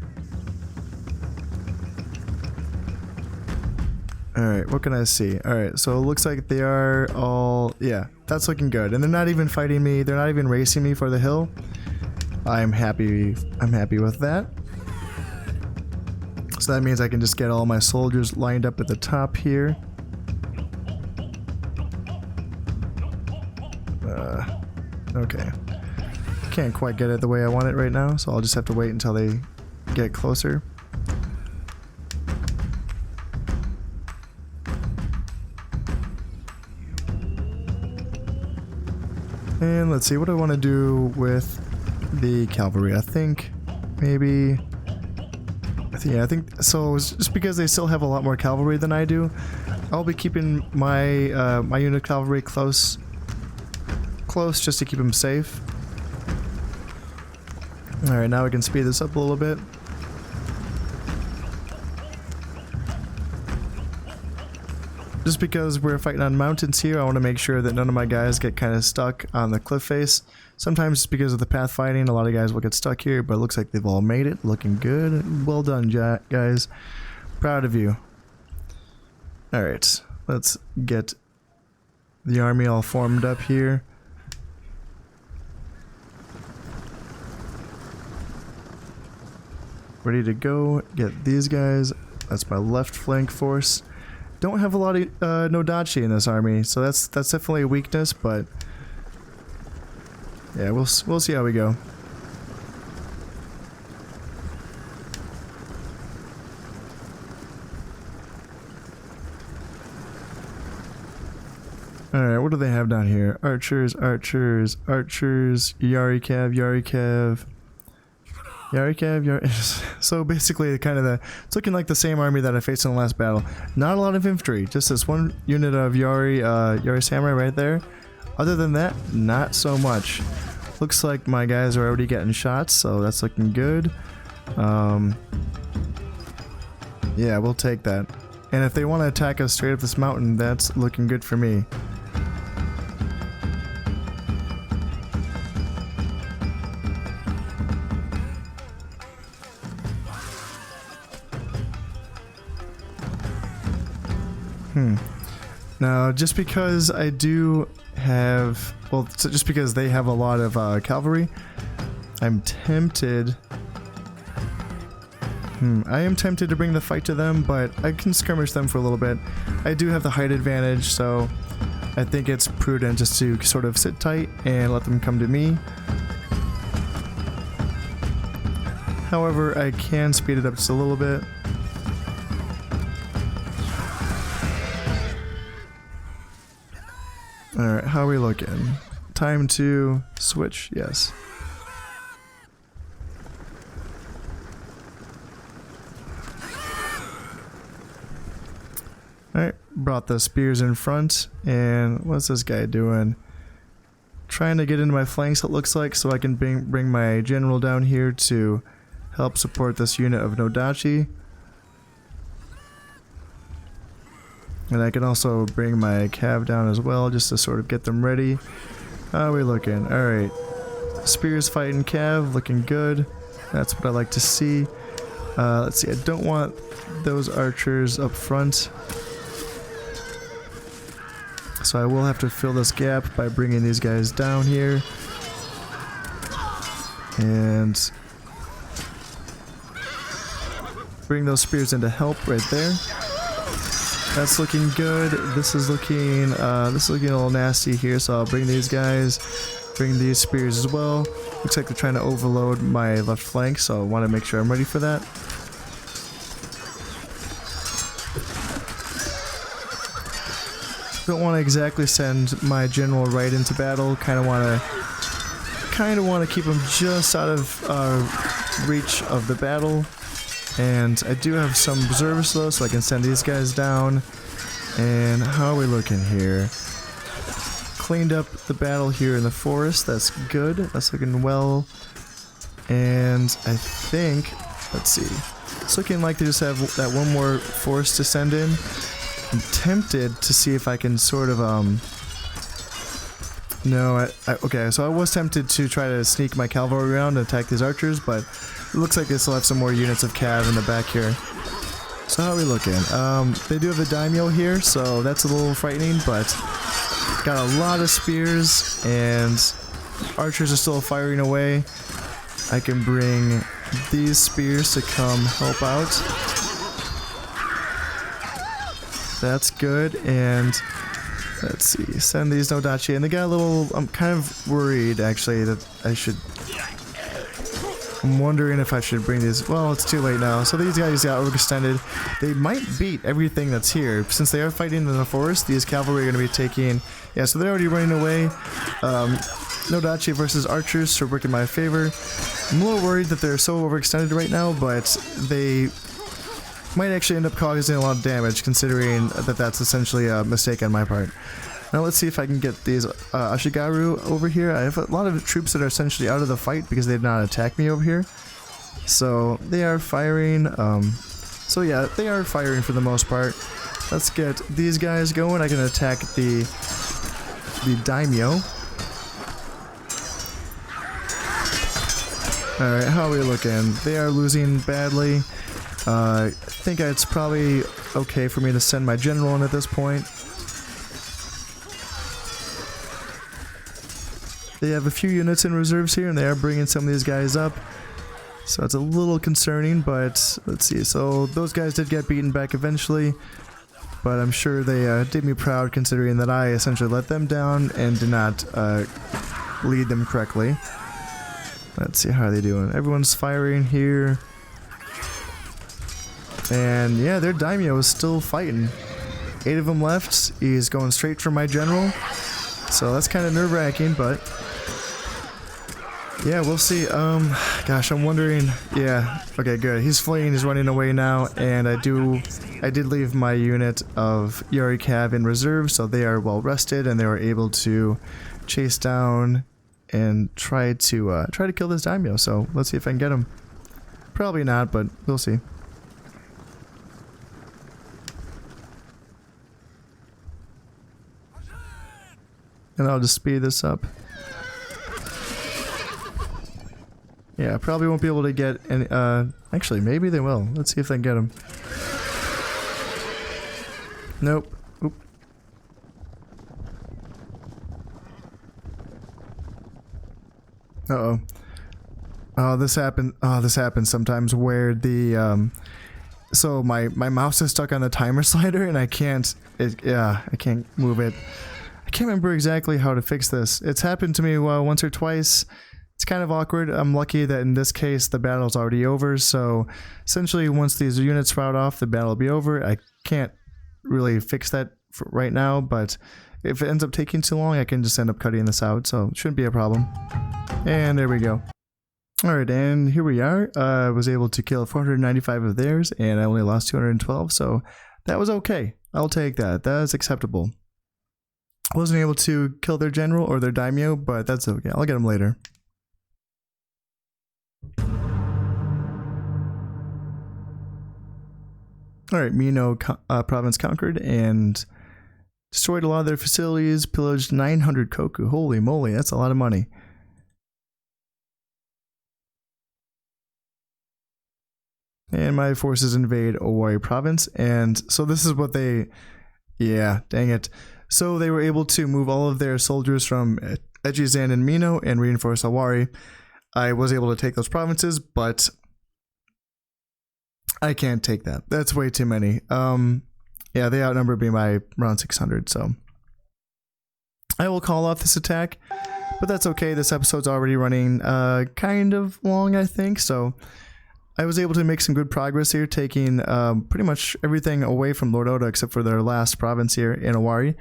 Alright, what can I see? Alright, so it looks like they are all... Yeah, that's looking good. And they're not even fighting me. They're not even racing me for the hill. I'm happy with that. So that means I can just get all my soldiers lined up at the top here. Okay. Can't quite get it the way I want it right now, so I'll just have to wait until they get closer. And let's see, what do I want to do with the cavalry? I think maybe... I think so. Just because they still have a lot more cavalry than I do, I'll be keeping my my unit of cavalry close just to keep them safe. All right, now we can speed this up a little bit. Just because we're fighting on mountains here, I want to make sure that none of my guys get kind of stuck on the cliff face. Sometimes it's because of the path fighting, a lot of guys will get stuck here, but it looks like they've all made it. Looking good. Well done, guys. Proud of you. Alright, let's get the army all formed up here. Ready to go. Get these guys. That's my left flank force. Don't have a lot of Nodachi in this army, so that's definitely a weakness, but yeah, we'll see how we go. Alright, what do they have down here? Archers, archers, archers, Yari Cav, Yari Cav. Yari Cav, Yari... So basically, it's looking like the same army that I faced in the last battle. Not a lot of infantry, just this one unit of Yari Samurai right there. Other than that, not so much. Looks like my guys are already getting shots, so that's looking good. Yeah, we'll take that. And if they want to attack us straight up this mountain, that's looking good for me. Now, just because I do have, well, so just because they have a lot of cavalry, I'm tempted. I am tempted to bring the fight to them, but I can skirmish them for a little bit. I do have the height advantage, so I think it's prudent just to sort of sit tight and let them come to me. However, I can speed it up just a little bit. Alright, how are we looking? Time to switch, yes. Alright, brought the spears in front, and what's this guy doing? Trying to get into my flanks, it looks like, so I can bring my general down here to help support this unit of Nodachi. And I can also bring my cav down as well, just to sort of get them ready. How are we looking? Alright. Spears fighting cav, looking good. That's what I like to see. Let's see, I don't want those archers up front. So I will have to fill this gap by bringing these guys down here. And bring those spears in to help right there. That's looking good. This is looking a little nasty here, so I'll bring these guys, bring these spears as well. Looks like they're trying to overload my left flank, so I want to make sure I'm ready for that. Don't want to exactly send my general right into battle. Kind of want to keep him just out of reach of the battle. And I do have some reserves though, so I can send these guys down. And how are we looking here? Cleaned up the battle here in the forest. That's good. That's looking well. And I think, let's see. It's looking like they just have that one more force to send in. I'm tempted to see if I can sort of, okay, so I was tempted to try to sneak my cavalry around and attack these archers, but it looks like they still have some more units of cav in the back here. So how are we looking? They do have a daimyo here, so that's a little frightening, but got a lot of spears, and archers are still firing away. I can bring these spears to come help out. That's good, and let's see, send these Nodachi, and they got a little, I'm kind of worried actually that I'm wondering if I should bring these, well, it's too late now, so these guys got overextended. They might beat everything that's here, since they are fighting in the forest. These cavalry are going to be taking, yeah, so they're already running away. Nodachi versus archers, so working in my favor. I'm a little worried that they're so overextended right now, but they might actually end up causing a lot of damage, considering that that's essentially a mistake on my part. Now let's see if I can get these Ashigaru over here. I have a lot of troops that are essentially out of the fight because they did not attack me over here. So they are firing. So yeah, they are firing for the most part. let's get these guys going. I can attack the daimyo. Alright, how are we looking? They are losing badly. I think it's probably okay for me to send my general in at this point. They have a few units in reserves here, and they are bringing some of these guys up. So it's a little concerning, but let's see. So those guys did get beaten back eventually, but I'm sure they did me proud considering that I essentially let them down and did not lead them correctly. Let's see, how are they doing? Everyone's firing here. And yeah, their daimyo is still fighting. 8 of them left. He's going straight for my general. So that's kind of nerve-wracking, but yeah, we'll see. Gosh, I'm wondering. Yeah, okay, good. He's fleeing, he's running away now, and I did leave my unit of Yari Cav in reserve, so they are well rested, and they were able to chase down and try to kill this daimyo. So let's see if I can get him. Probably not, but we'll see. And I'll just speed this up. Yeah, probably won't be able to get any, actually, maybe they will. Let's see if I can get them. Nope. Oop. Uh-oh. Oh, this happens sometimes where the, so my mouse is stuck on the timer slider and I can't move it. I can't remember exactly how to fix this. It's happened to me once or twice. It's kind of awkward. I'm lucky that in this case the battle's already over, so essentially once these units rout off, the battle will be over. I can't really fix that for right now, but if it ends up taking too long, I can just end up cutting this out, so it shouldn't be a problem. And there we go. Alright, and here we are. I was able to kill 495 of theirs, and I only lost 212, so that was okay. I'll take that. That is acceptable. I wasn't able to kill their general or their daimyo, but that's okay. I'll get them later. Alright, Mino province conquered and destroyed a lot of their facilities, pillaged 900 koku. Holy moly, that's a lot of money. And my forces invade Owari province, and so this is what they... Yeah, dang it. So they were able to move all of their soldiers from Ejizan and Mino and reinforce Owari. I was able to take those provinces, but I can't take that. That's way too many. Yeah, they outnumbered me by around 600, so I will call off this attack, but that's okay. This episode's already running kind of long, I think, so I was able to make some good progress here, taking pretty much everything away from Lord Oda except for their last province here in Owari.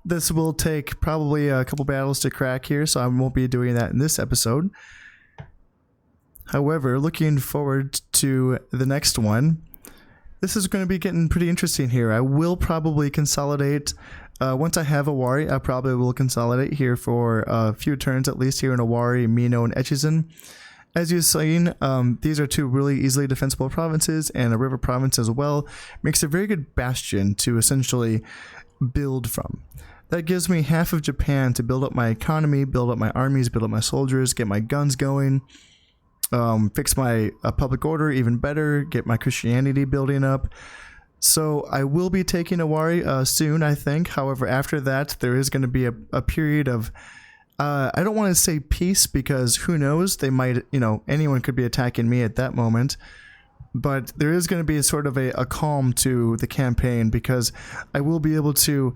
This will take probably a couple battles to crack here, so I won't be doing that in this episode. However, looking forward to the next one, this is going to be getting pretty interesting here. I will probably consolidate, once I have Owari, I probably will consolidate here for a few turns at least here in Owari, Mino, and Echizen. As you've seen, these are two really easily defensible provinces, and a river province as well makes a very good bastion to essentially build from. That gives me half of Japan to build up my economy, build up my armies, build up my soldiers, get my guns going, fix my public order even better, get my Christianity building up. So I will be taking Owari soon, I think. However, after that, there is going to be a period of... I don't want to say peace because who knows, they might, anyone could be attacking me at that moment, but there is going to be a sort of a calm to the campaign because I will be able to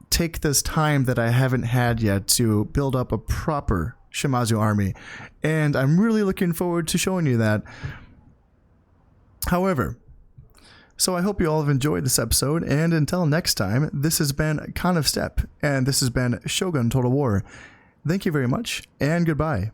take this time that I haven't had yet to build up a proper Shimazu army, and I'm really looking forward to showing you that. However, so I hope you all have enjoyed this episode, and until next time, this has been Khan of Step, and this has been Shogun Total War. Thank you very much, and goodbye.